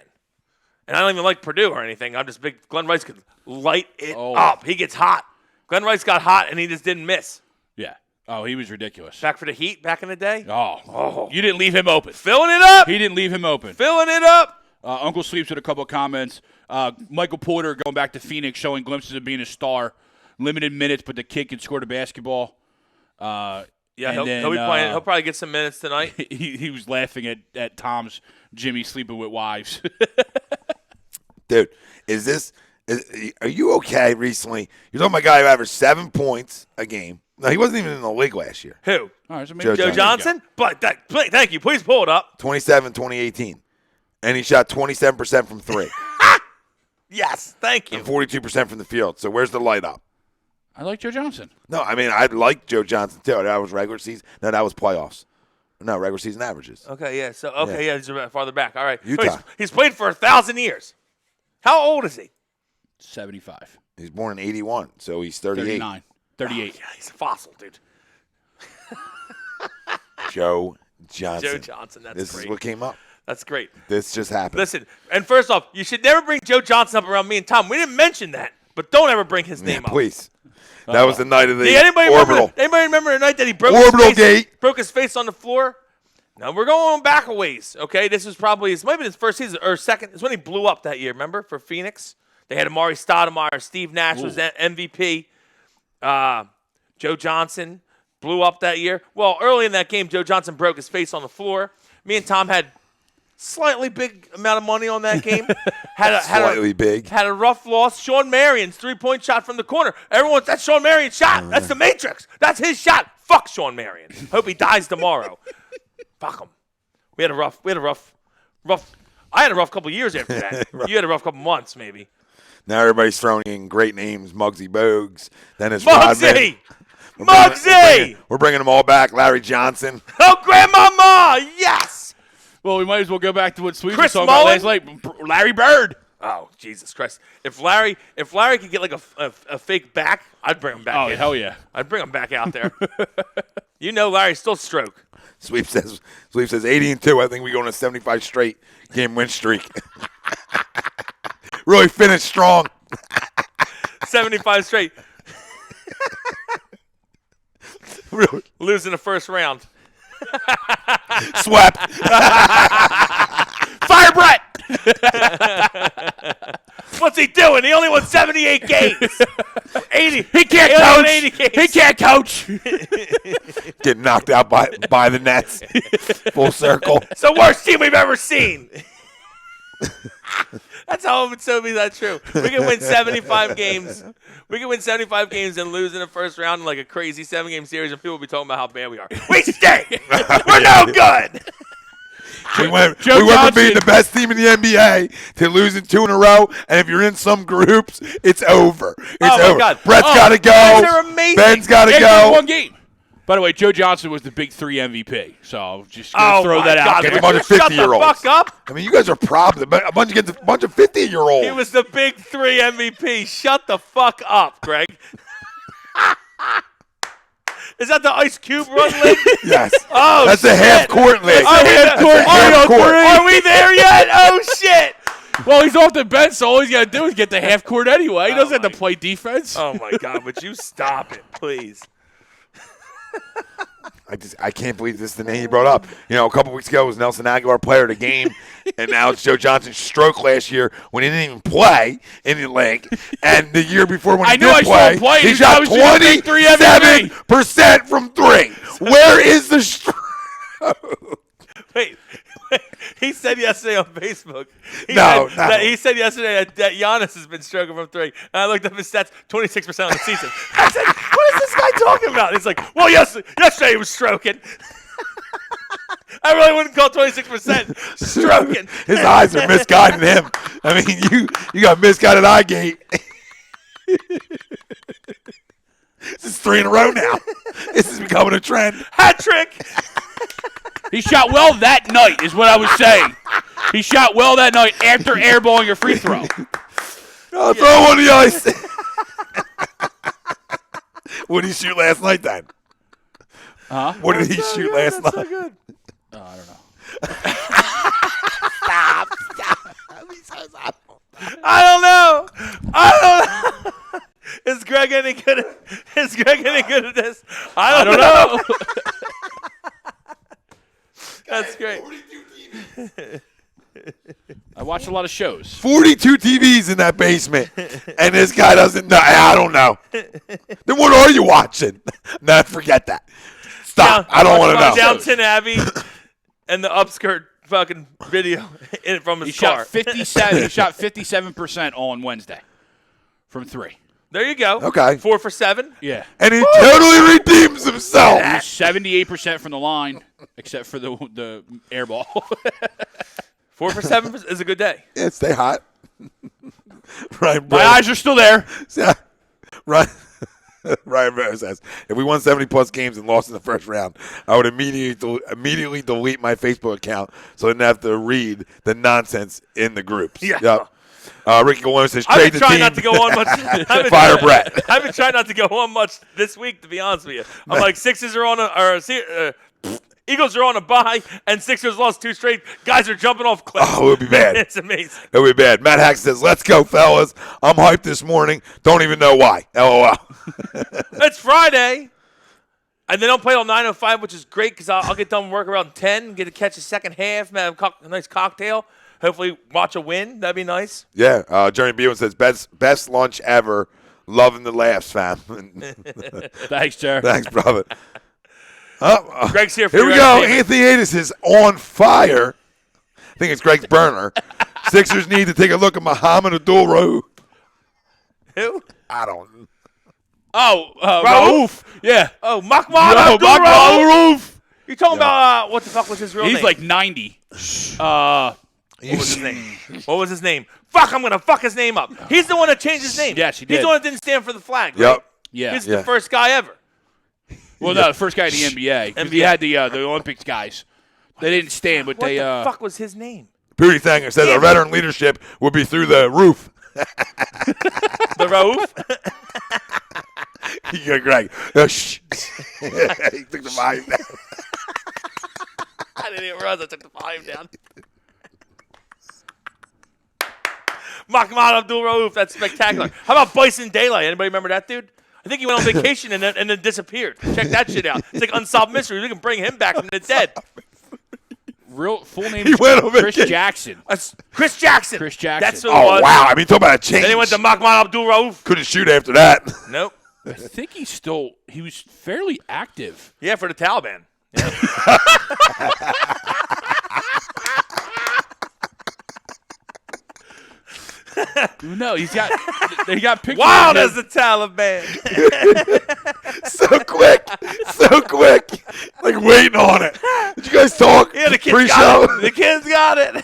And I don't even like Purdue or anything. I'm just big. Glenn Rice could light it up. He gets hot. Glenn Rice got hot, and he just didn't miss. Yeah. Oh, he was ridiculous. Back for the Heat back in the day? Oh. You didn't leave him open. Filling it up. He didn't leave him open. Filling it up. Uncle Sleeps with a couple of comments. Michael Porter going back to Phoenix, showing glimpses of being a star. Limited minutes, but the kid can score the basketball. Yeah, he'll be playing. He'll probably get some minutes tonight. He was laughing at Tom's Jimmy sleeping with wives. Dude, are you okay recently? You're talking about a guy who averaged 7 points a game. No, he wasn't even in the league last year. Who? Joe Johnson? But thank you. Please pull it up. 27, 2018. And he shot 27% from 3. Yes, thank you. and 42% from the field. So where's the light up? I like Joe Johnson. No, I mean, I like Joe Johnson, too. That was regular season. No, that was playoffs. No, regular season averages. Okay, yeah. So he's farther back. All right. Utah. So he's played for 1,000 years. How old is he? 75. He's born in 81, so he's 38. 39. 38. Oh, yeah, he's a fossil, dude. Joe Johnson. Joe Johnson. That's This great. is what came up. That's great. This just happened. Listen, and first off, you should never bring Joe Johnson up around me and Tom. We didn't mention that, but don't ever bring his name up. Please. That was the night of the Anybody orbital. remember the night that he broke Orbital his face, gate. broke his face on the floor? Now we're going back a ways. Okay, this was probably maybe his first season or second. It's when he blew up that year. Remember for Phoenix, they had Amari Stoudemire, Steve Nash was MVP. Joe Johnson blew up that year. Well, early in that game, Joe Johnson broke his face on the floor. Me and Tom had slightly big amount of money on that game. Had a rough loss. Sean Marion's 3-point shot from the corner. Everyone's that's Sean Marion's shot. That's the Matrix. That's his shot. Fuck Sean Marion. Hope he dies tomorrow. Fuck him. I had a rough couple years after that. Right. You had a rough couple months, maybe. Now everybody's throwing in great names, Muggsy Bogues, Dennis Muggsy! Rodman. Muggsy! We're bringing them all back. Larry Johnson. Oh, Grandmama! Yes! Well, we might as well go back to what Sweet was Chris talking about last Mullin? night. Larry Bird. Oh, Jesus Christ. If Larry could get like a fake back, I'd bring him back in. Oh, hell yeah. I'd bring him back out there. You know Larry's still stroke. Sweep says 80-2. I think we go on a 75 straight game win streak. Really finished strong. 75 straight. Really. Losing the first round. Swept. Fire Brett. What's he doing? He only won 78 games. 80. He can't He only won coach. 80 games. He can't coach. Getting knocked out by the Nets. Full circle. It's the worst team we've ever seen. That's how it's so be that true. We can win 75 games. We can win 75 games and lose in the first round in like a crazy 7-game series, and people will be talking about how bad we are. We stink. We're no good. We went Joe from Johnson. being the best team in the NBA to losing 2 in a row. And if you're in some groups, it's over. It's Oh, my over. God. Brett's Oh, got to you guys go. are amazing. Ben's got to They go. won one game. By the way, Joe Johnson was the Big 3 MVP. So I'll just throw my that out. God. Get there. a bunch of Shut the 50-year-olds. fuck up. I mean, you guys are problems. A bunch of 50-year-olds. He was the Big 3 MVP. Shut the fuck up, Greg. Is that the Ice Cube run league? Yes. Oh, That's a shit. half-court league. Are we, That's a are- half-court. are we there yet? Oh, shit. Well, he's off the bench, so all he's got to do is get the half court anyway. He doesn't have to play defense. Oh, my God. Would you stop it, please? I can't believe this is the name he brought up. You know, a couple weeks ago it was Nelson Aguilar player of the game, and now it's Joe Johnson's stroke last year when he didn't even play in the league. And the year before when he did play, he shot 27% from 3. Where is the stroke? Wait. He said yesterday on Facebook. He said yesterday that Giannis has been stroking from 3. And I looked up his stats, 26% on the season. I said, what is this guy talking about? He's like, well, yesterday he was stroking. I really wouldn't call 26% stroking. His eyes are misguiding him. I mean, you got misguided eye gate. This is 3 in a row now. This is becoming a trend. Hat trick. He shot well that night, is what I was saying. He shot well that night after airballing your free throw. Oh, throw on the ice. What did he shoot last night then? Huh? What did he shoot last night? So good. I don't know. I don't know. Is Greg any good at this? I don't know. That's great. I watch a lot of shows. 42 TVs in that basement, and this guy doesn't know. I don't know. Then what are you watching? Nah, forget that. Stop. I don't want to know. Downton Abbey and the upskirt fucking video from his car. He shot 57% on Wednesday from 3. There you go. Okay. 4 for 7. Yeah. And he totally redeems himself. 78% from the line, except for the air ball. 4 for 7 is a good day. Yeah, stay hot. Ryan My eyes are still there. Ryan Rose says, if we won 70-plus games and lost in the first round, I would immediately delete my Facebook account so I didn't have to read the nonsense in the groups. Yeah. Yep. Ricky Galone says, I've trade been the trying team. not to go on much. Fire Brett. I've been trying not to go on much this week, to be honest with you. I'm like, Sixers are on Eagles are on a bye, and Sixers lost 2 straight. Guys are jumping off cliffs. Oh, it would be bad. It's amazing. It would be bad. Matt Hack says, let's go, fellas. I'm hyped this morning. Don't even know why. LOL. It's Friday. And they don't play till 9:05, which is great because I'll get done work around 10, get to catch the second half, have a nice cocktail, hopefully watch a win. That'd be nice. Yeah. Jeremy Bewan says, best lunch ever. Loving the laughs, fam. Thanks, Jer. Thanks, brother. Greg's here for Here we your go. entertainment. Anthony Adis is on fire. I think it's Greg's burner. Sixers need to take a look at Muhammad Abdul-Rauf. Who? I don't know. Oh, Rauf. Yeah. Oh, Mahmoud Rauf. You talking about what the fuck was his real name? He's like 90. What was his name? What was his name? Fuck, I'm going to fuck his name up. He's the one that changed his name. Yes, he He's did. the one that didn't stand for the flag. Right? Yep. Yeah. He's the first guy ever. Well, no, the first guy in the NBA. 'Cause he had the Olympics guys. They didn't stand, but What they. the fuck was his name? Pooty Thanger says our veteran leadership would be through the roof. The Rauf? Yeah, Greg. Shh. He took the volume down. I didn't even realize I took the volume down. Mahmoud Abdul-Rauf, that's spectacular. How about Bison Daylight? Anybody remember that dude? I think he went on vacation and then disappeared. Check that shit out. It's like Unsolved Mystery. We can bring him back from the dead. Real full name He is went on Chris vacation. Jackson. Chris Jackson. Chris Jackson. That's what it Oh, was. wow. I mean, talk about a change. Then he went to Mahmoud Abdul-Rauf. Couldn't shoot after that. Nope. I think he was fairly active. Yeah, for the Taliban. No, he got pictures. Wild of as him. the Taliban. So quick. Like waiting on it. Did you guys talk? Yeah, the kids Pre-show? got it. The kids got it.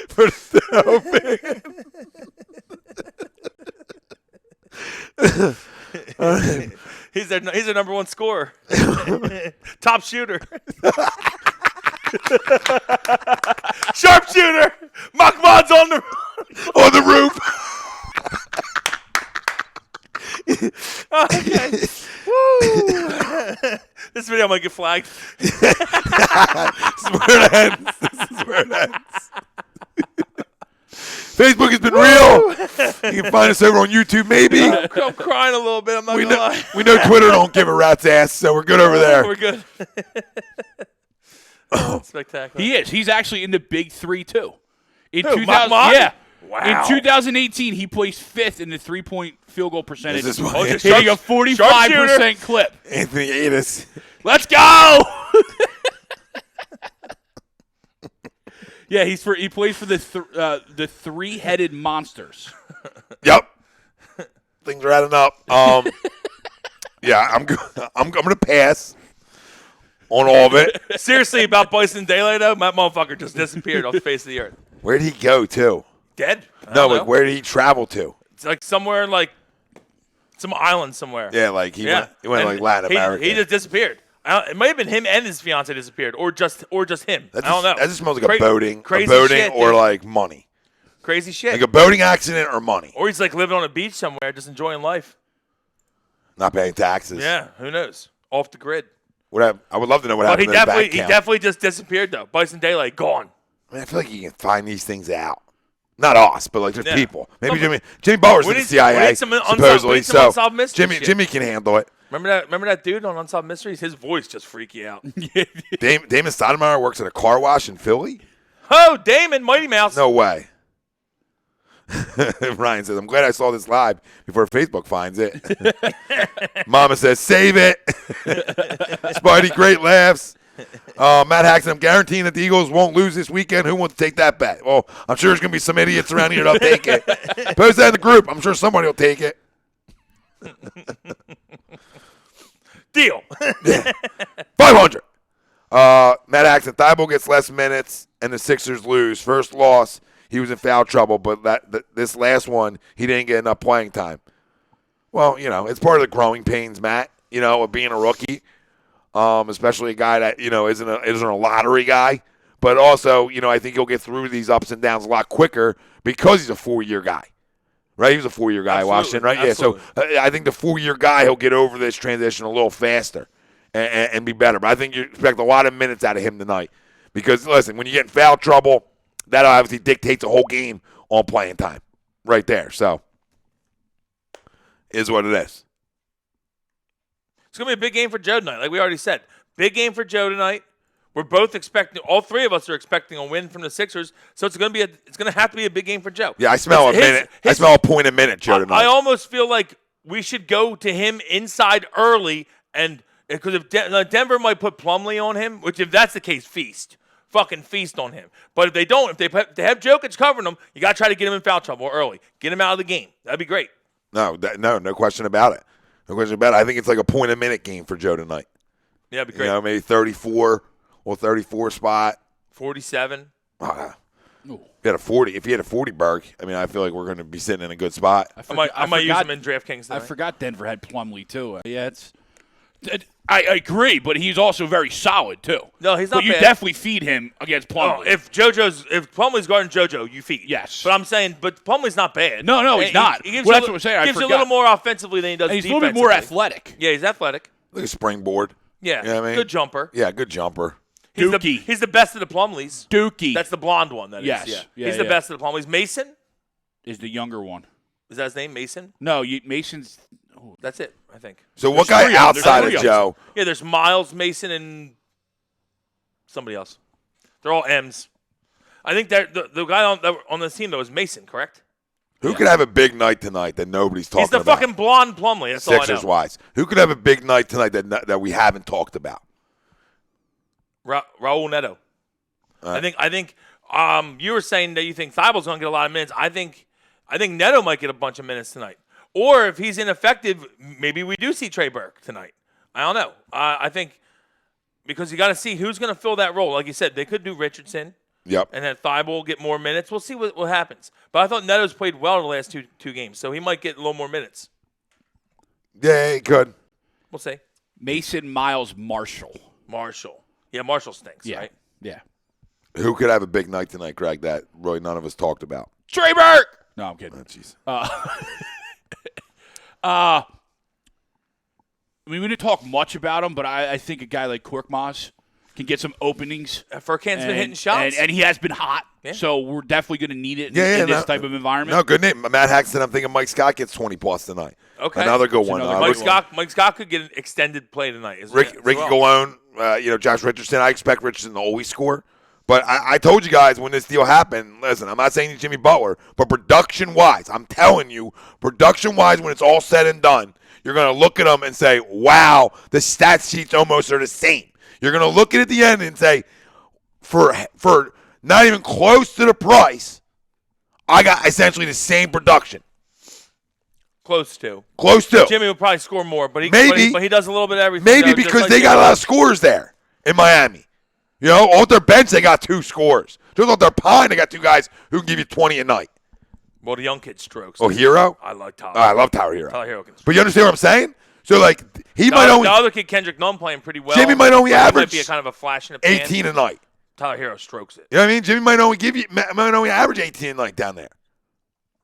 For the Taliban. He's their number one scorer. Top shooter. Sharpshooter. Mahmoud's on the roof. Okay. Woo. This video might get flagged. This is where it ends. Facebook has been real. You can find us over on YouTube, maybe. I'm crying a little bit. I'm not gonna lie. We know Twitter don't give a rat's ass, so we're good over there. We're good. That's spectacular. He is. He's actually in the big 3 too. In Who, 2000, Mahmoud? yeah. Wow. In 2018, he placed 5th in the 3-point field goal percentage, This is why- hitting a 45% clip. Anthony Adis. Let's go! Yeah, he plays for the 3-headed monsters. Yep. Things are adding up. Yeah, I'm gonna pass on all of it. Seriously, about Bison Daylight, though, that motherfucker just disappeared off the face of the earth. Where'd he go to? Dead? I No, don't like know. where did he travel to? It's like somewhere like some island somewhere. Yeah, like he went And like Latin America. He just disappeared. It might have been him and his fiance disappeared, or just him. That I don't know. That just smells like a boating crazy shit, or dude. like money. Crazy shit. Like a boating accident or money. Or he's like living on a beach somewhere, just enjoying life. Not paying taxes. Yeah, who knows? Off the grid. I would love to know what But happened to his bank account. definitely just disappeared though. Bison Daylight gone. I mean, I feel like you can find these things out. Not us, but like just Yeah. people. Maybe Jimmy Butler's We in the need- CIA, we need some unsolved- supposedly. we need some So unsolved mystery shit. Jimmy can handle it. Remember that dude on Unsolved Mysteries? His voice just freak you out. Damon Stoudemire works at a car wash in Philly? Oh, Damon, Mighty Mouse. No way. Ryan says, I'm glad I saw this live before Facebook finds it. Mama says, save it. Spidey, great laughs. Matt Haxton, I'm guaranteeing that the Eagles won't lose this weekend. Who wants to take that bet? Well, I'm sure there's going to be some idiots around here that'll take it. Post that in the group. I'm sure somebody will take it. Deal. 500. Matt Haxton, Thibault gets less minutes, and the Sixers lose. First loss he was in foul trouble, but this last one, he didn't get enough playing time. Well, it's part of the growing pains, Matt, of being a rookie, especially a guy that, isn't a lottery guy. But also, I think he'll get through these ups and downs a lot quicker because he's a 4-year guy. Right? He was a 4-year guy, Washington, right? Absolutely. Yeah, so I think the 4-year guy, he'll get over this transition a little faster and be better. But I think you expect a lot of minutes out of him tonight. Because, listen, when you get in foul trouble, that obviously dictates the whole game on playing time right there. So, is what it is. It's going to be a big game for Joe tonight, like we already said. Big game for Joe tonight. We're both expecting, all three of us are expecting a win from the Sixers, so it's going to have to be a big game for Joe. Yeah, I smell I smell a point a minute, Joe, tonight. I almost feel like we should go to him inside early, and because if Denver might put Plumlee on him, which if that's the case, fucking feast on him. But if they don't, if they have Jokic covering him, you got to try to get him in foul trouble early, get him out of the game. That'd be great. No question about it. No question about it. I think it's like a point a minute game for Joe tonight. Yeah, that'd be great. Maybe 34 or 34 spot. 47. If he had a 40 Berg, I feel like we're going to be sitting in a good spot. I might use him in DraftKings tonight. I forgot Denver had Plumlee too. Yeah, I agree, but he's also very solid too. No, he's not But you bad. definitely feed him against Plumlee. If Plumlee's guarding JoJo, you feed. Yes. But I'm saying, Plumlee's not bad. No, he's not. He gives Well, you that's what I'm saying. I gives you a forgot. little more offensively than he does and he's a defensively. little bit more athletic. Yeah, he's athletic. Like a springboard. Yeah, You know what I mean? good jumper. Yeah, good jumper. Dookie. He's the best of the Plumlees. Dookie. That's the blonde one. That is. Yes. Yeah. Yeah, He's the yeah. best of the Plumlees. Mason? is the younger one. Is that his name, Mason? No, Mason's. That's it, I think. So what There's guy three of them. outside There's of three of Joe? Yeah, there's Miles, Mason, and somebody else. They're all M's. I think that the guy on this team, though, is Mason, correct? Who could have a big night tonight that nobody's talking He's the about? fucking blonde Plumlee. That's all I know. Sixers-wise. Who could have a big night tonight that we haven't talked about? Raul Neto. I think you were saying that you think Thibauld's going to get a lot of minutes. I think Neto might get a bunch of minutes tonight. Or if he's ineffective, maybe we do see Trey Burke tonight. I don't know. I think because you got to see who's going to fill that role. Like you said, they could do Richardson. Yep. And then Thibault will get more minutes. We'll see what happens. But I thought Neto's played well the last two games, so he might get a little more minutes. Yeah, he could. We'll see. Mason, Miles, Marshall. Yeah, Marshall stinks, Yeah. right? Yeah. Who could have a big night tonight, Greg, that really none of us talked about? Trey Burke. No, I'm kidding. Oh, jeez. We didn't talk much about him, but I think a guy like Korkmaz can get some openings. Furkan's been hitting shots. And he has been hot. Yeah. So we're definitely going to need it Yeah, in this type of environment. No, good name. Matt Haxton, I'm thinking Mike Scott gets 20-plus tonight. Okay. Another good one. Mike Scott could get an extended play tonight. Ricky Galone, Josh Richardson. I expect Richardson to always score. But I told you guys when this deal happened, listen, I'm not saying he's Jimmy Butler, but production-wise, I'm telling you, production-wise, when it's all said and done, you're going to look at him and say, wow, the stat sheets almost are the same. You're going to look at it at the end and say, for not even close to the price, I got essentially the same production. Close to. Jimmy will probably score more, but he does a little bit of everything. Maybe because they got a lot of scores there in Miami. Off their bench, they got 2 scorers. Just off their pine, they got 2 guys who can give you 20 a night. Well, the young kid strokes. Oh, Hero? I like Tyler. I love Tyler Hero. Tyler Hero can stroke. But you understand what I'm saying? So, the other kid, Kendrick Nunn, playing pretty well. Jimmy might only average might be a kind of a flash in the pan. 18 a night. Tyler Hero strokes it. You know what I mean? Jimmy might only average 18 a night down there.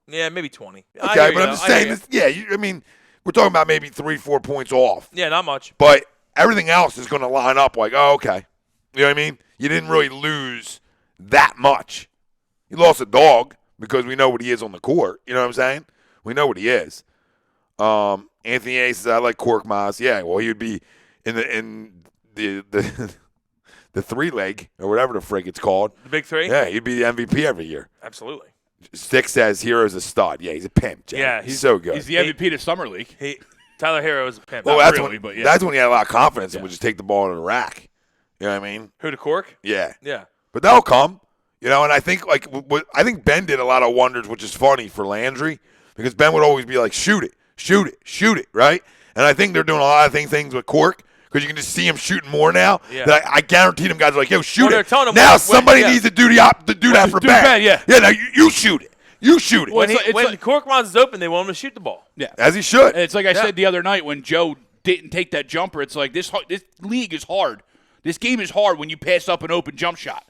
Yeah, maybe 20. Okay, but I'm just saying we're talking about maybe 3-4 points off. Yeah, not much. But everything else is going to line up like, oh, okay. You know what I mean? You didn't really lose that much. You lost a dog because we know what he is on the court. You know what I'm saying? We know what he is. Anthony A says, I like Korkmaz. Yeah, well, he would be in the 3-leg or whatever the frig it's called. The big 3? Yeah, he'd be the MVP every year. Absolutely. Stick says Hero's a stud. Yeah, he's a pimp, Jay. Yeah, he's so good. He's the MVP of Summer League. Tyler Hero is a pimp. Well, that's when he had a lot of confidence and Yeah. would just take the ball to the rack. You know what I mean? Who, to Cork? Yeah. Yeah. But that'll come. And I think I think Ben did a lot of wonders, which is funny for Landry, because Ben would always be like, shoot it, right? And I think they're doing a lot of things with Cork, because you can just see him shooting more now. Yeah. That I guarantee them guys are like, yo, shoot They're it. telling him Now somebody needs to do that for Ben. Ben, yeah. Yeah, now you shoot it. You shoot it. Well, When Corkmans is open, they want him to shoot the ball. Yeah. As he should. And it's like I said the other night when Joe didn't take that jumper. It's like this league is hard. This game is hard when you pass up an open jump shot.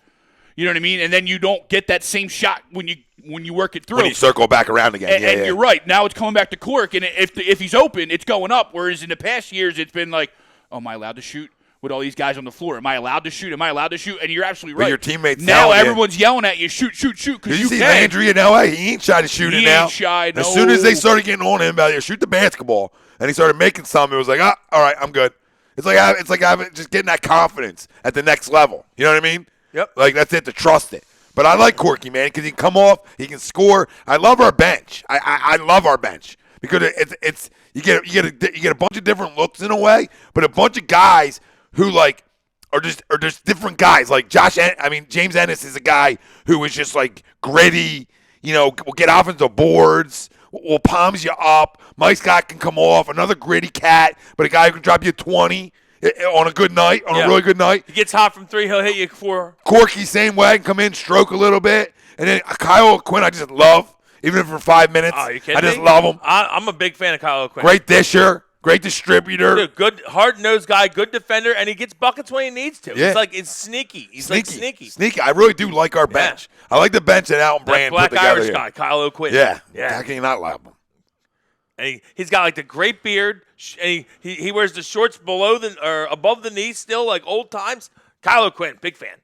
You know what I mean? And then you don't get that same shot when you work it through. When you circle back around again. And you're right. Now it's coming back to Cork, and if he's open, it's going up. Whereas in the past years, it's been like, oh, am I allowed to shoot with all these guys on the floor? Am I allowed to shoot? Am I allowed to shoot? And you're absolutely right. But your teammates now telling you. everyone's yelling at you, shoot, because Did you you see can. Landry in L.A.? He ain't shy to shoot it He now. ain't shy, As no. soon as they started getting on him about here, shoot the basketball, and he started making some, it was like, all right, I'm good. It's like having just getting that confidence at the next level. You know what I mean? Yep. Like that's it, to trust it. But I like Corky, man, because he can come off, he can score. I love our bench. I love our bench because it's you get a bunch of different looks in a way, but a bunch of guys who like are just different guys. Like James Ennis is a guy who is just like gritty. You know, will get offensive boards, will palms you up. Mike Scott can come off, another gritty cat, but a guy who can drop you 20 on a good night, on a really good night. He gets hot from three, he'll hit you for. Corky, same way, come in, stroke a little bit. And then Kyle O'Quinn, I just love, even for 5 minutes. Oh, you kidding I just me? love him. I'm a big fan of Kyle O'Quinn. Great disher, great distributor. Dude, good, hard-nosed guy, good defender, and he gets buckets when he needs to. Yeah. It's sneaky. He's sneaky. Sneaky. I really do like our bench. I like the bench that Alton That Brand black put together Irish here. guy, Kyle O'Quinn. Yeah. Yeah. How can you not love him? And he's got like the great beard. And he wears the shorts above the knees still, like old times. Kyle O'Quinn, big fan.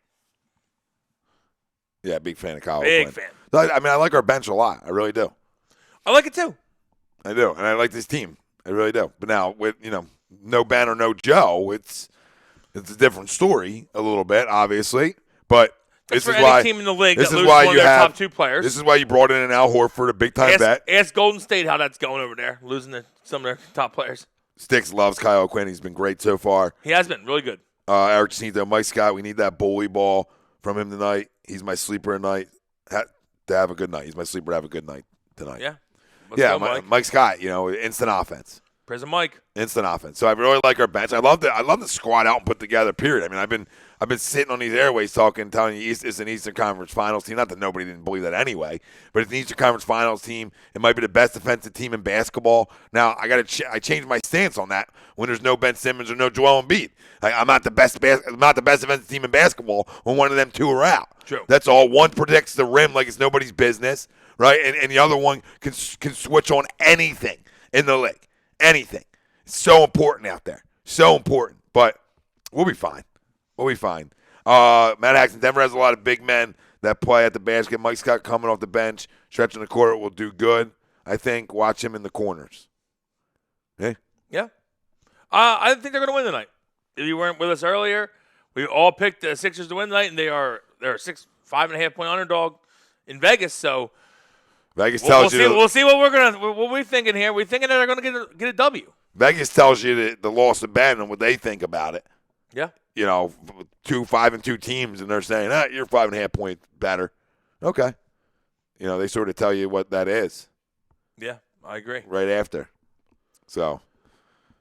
Yeah, big fan of Kyle Big O'Quinn. fan. I mean, I like our bench a lot. I really do. I like it too. I do. And I like this team. I really do. But now, with, no Ben or no Joe, it's a different story a little bit, obviously. But That's this for is why any team in the league this that is loses why one you of their have top two players. This is why you brought in an Al Horford, a big time bet. Ask Golden State how that's going over there, losing some of their top players. Sticks loves Kyle O'Quinn. He's been great so far. He has been really good. Eric Jacinto, Mike Scott, we need that bully ball from him tonight. He's my sleeper tonight. To have a good night. He's my sleeper to have a good night tonight. Yeah. Let's go, Mike Scott, instant offense. Prison Mike. Instant offense. So I really like our bench. I love the squad out and put together, period. I mean, I've been sitting on these airways telling you it's an Eastern Conference Finals team. Not that nobody didn't believe that anyway, but it's an Eastern Conference Finals team. It might be the best defensive team in basketball. Now, I changed my stance on that when there's no Ben Simmons or no Joel Embiid. I'm not the best defensive team in basketball when one of them two are out. True. That's all. One protects the rim like it's nobody's business, right? And the other one can switch on anything in the league. Anything. It's so important out there. So important. But we'll be fine. We'll be fine. Matt Haxton, Denver has a lot of big men that play at the basket. Mike Scott coming off the bench, stretching the court will do good. I think watch him in the corners. Hey? Yeah. I think they're going to win tonight. If you weren't with us earlier, we all picked the Sixers to win tonight, and they're a 5.5 point underdog in Vegas. So Vegas tells you. We'll see what we're thinking here. We're thinking they're going to get a W. Vegas tells you the loss of Ben and what they think about it. Yeah. 5-2 teams, and they're saying, you're 5.5 points better. Okay. They sort of tell you what that is. Yeah, I agree. Right after. So.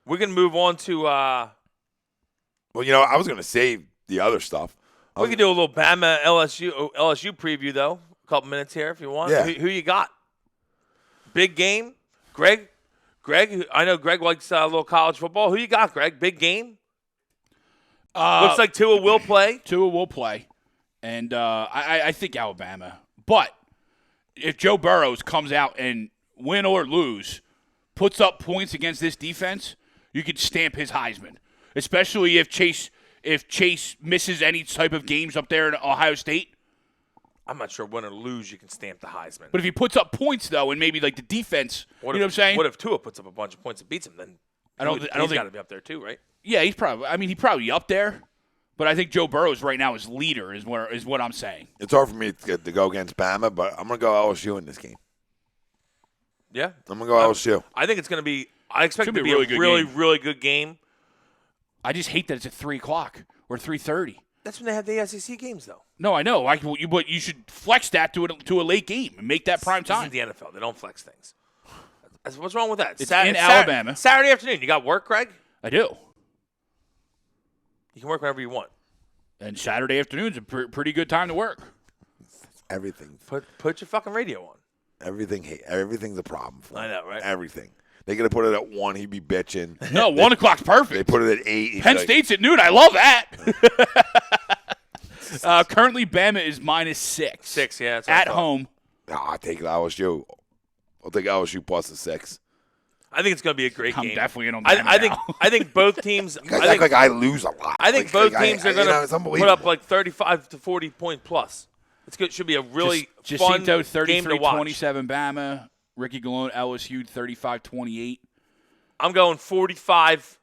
We can move on to. I was going to save the other stuff. We can do a little Bama LSU preview though. A couple minutes here if you want. Yeah. Who you got? Big game, Greg. I know Greg likes a little college football. Who you got, Greg? Big game. Looks like Tua will play. Tua will play, and I think Alabama. But if Joe Burrows comes out and win or lose, puts up points against this defense, you could stamp his Heisman. Especially if Chase misses any type of games up there in Ohio State. I'm not sure win or lose you can stamp the Heisman. But if he puts up points though, and maybe like the defense, what I'm saying? What if Tua puts up a bunch of points and beats him? Then he's got to be up there too, right? Yeah, he's probably up there. But I think Joe Burrows right now is leader is what I'm saying. It's hard for me to go against Bama, but I'm going to go LSU in this game. Yeah. I'm going to go LSU. I think it's going to be – I expect it to be a really good game. I just hate that it's at 3 o'clock or 3:30. That's when they have the SEC games, though. No, I know. But you should flex that to a late game and make that prime time. This is the NFL. They don't flex things. What's wrong with that? It's in Alabama. Saturday afternoon. You got work, Greg? I do. You can work whenever you want. And Saturday afternoon's a pretty good time to work. Everything. Put your fucking radio on. Everything's a problem for him. I know, right? Everything. They could have put it at 1. He'd be bitching. No, 1 o'clock's perfect. They put it at 8. Penn State's at noon. I love that. Currently, Bama is -6. 6, yeah. That's what I At thought. home. No, I'll take LSU. I'll take LSU plus the 6. I think it's going to be a great I'm game. definitely in on Bama I think both teams. You guys act like I lose a lot. I think both teams are going it's to put unbelievable. up like 35 to 40 point plus. It's good. Should be a really fun Jacinto, game to watch. 33-27 Bama. Ricky Galone, LSU, 35-28. I'm going 45-35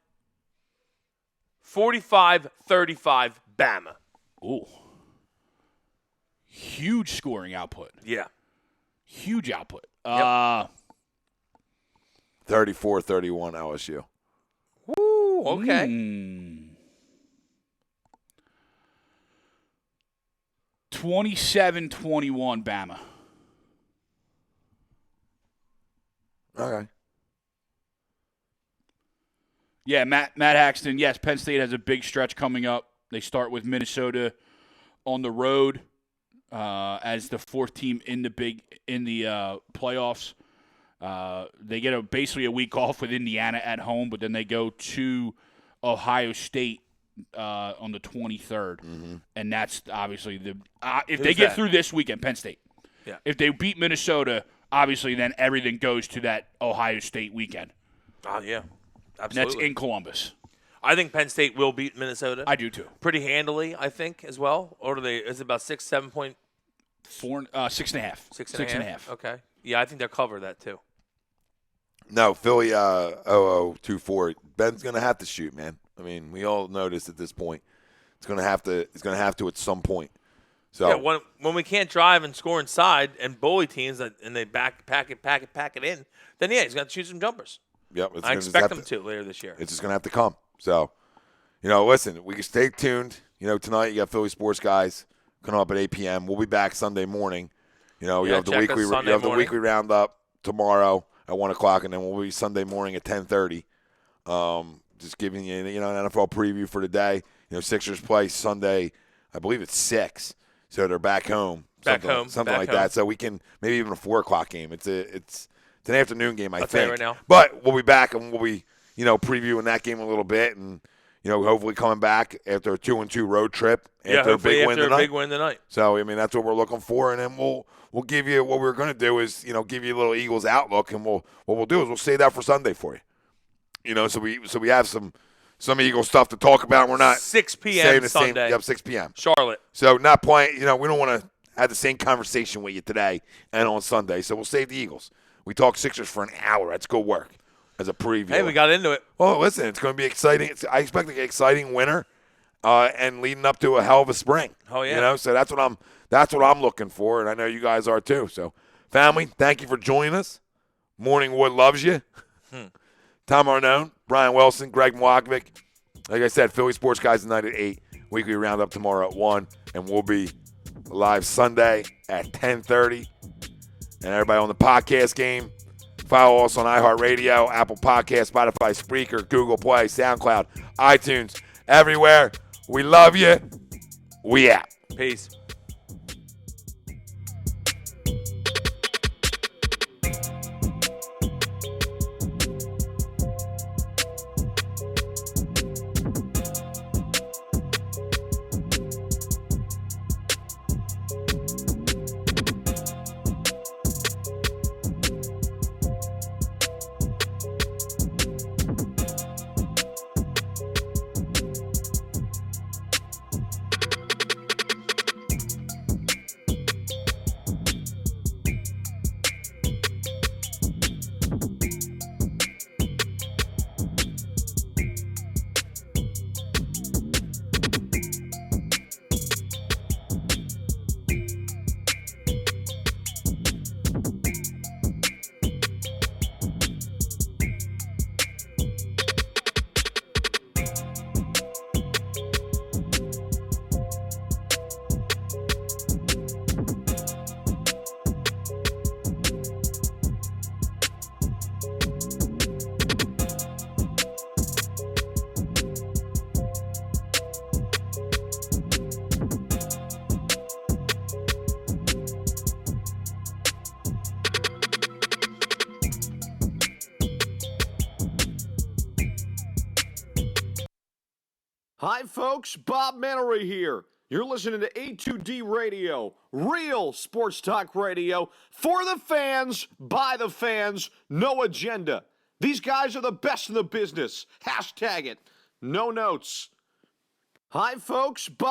Bama. Ooh. Huge scoring output. Yeah. Huge output. 34-31 LSU. Woo, okay. 27-21 Bama. Okay. Yeah, Matt Haxton. Yes, Penn State has a big stretch coming up. They start with Minnesota on the road as the 4th team in the playoffs. They get basically a week off with Indiana at home, but then they go to Ohio State on the 23rd, and that's obviously if they get through this weekend, Penn State. Yeah. If they beat Minnesota, obviously then everything goes to that Ohio State weekend. Oh yeah, And absolutely. that's in Columbus. I think Penn State will beat Minnesota. I do too. Pretty handily, I think, as well. Or do they? Is it about 6, 7 point? 6.5. 6.5. Okay. Yeah, I think they'll cover that too. No, Philly 0024. Ben's going to have to shoot, man. I mean, we all know this at this point. It's going to have to at some point. So yeah, when we can't drive and score inside and bully teams and they pack it in, then yeah, he's got to shoot some jumpers. Yep, I expect him to later this year. It's just going to have to come. So, listen, we can stay tuned. Tonight you got Philly Sports Guys coming up at 8 p.m. We'll be back Sunday morning. You have the check us Sunday the morning. weekly roundup tomorrow at 1 o'clock, and then we'll be Sunday morning at 10:30. Just giving you an NFL preview for the day. Sixers play Sunday, I believe it's 6, so they're back home. Something like that. So we can maybe even a 4 o'clock game. It's an afternoon game, I think. Right now. But we'll be back and we'll be previewing that game a little bit, and hopefully coming back after a 2-2 road trip after a big win tonight. So that's what we're looking for, and then we'll give you what we're going to do is give you a little Eagles outlook, and what we'll do is we'll save that for Sunday for you. So we have some Eagles stuff to talk about. We're not 6 p.m. Sunday. 6 p.m. Charlotte. So not playing. We don't want to have the same conversation with you today and on Sunday. So we'll save the Eagles. We talk Sixers for an hour. That's good work as a preview. Hey, we got into it. Well, listen, it's going to be exciting. I expect an exciting winter, and leading up to a hell of a spring. Oh yeah. So that's what I'm looking for, and I know you guys are too. So, family, thank you for joining us. Morningwood loves you. Tom Arnone, Brian Wilson, Greg Mwakovic. Like I said, Philly Sports Guys tonight at 8. Weekly roundup tomorrow at 1, and we'll be live Sunday at 10:30. And everybody on the podcast game, follow us on iHeartRadio, Apple Podcasts, Spotify, Spreaker, Google Play, SoundCloud, iTunes, everywhere. We love you. We out. Peace. Hi, folks. Bob Mannery here. You're listening to A2D Radio, real sports talk radio for the fans, by the fans, no agenda. These guys are the best in the business. Hashtag it. No notes. Hi, folks. Bob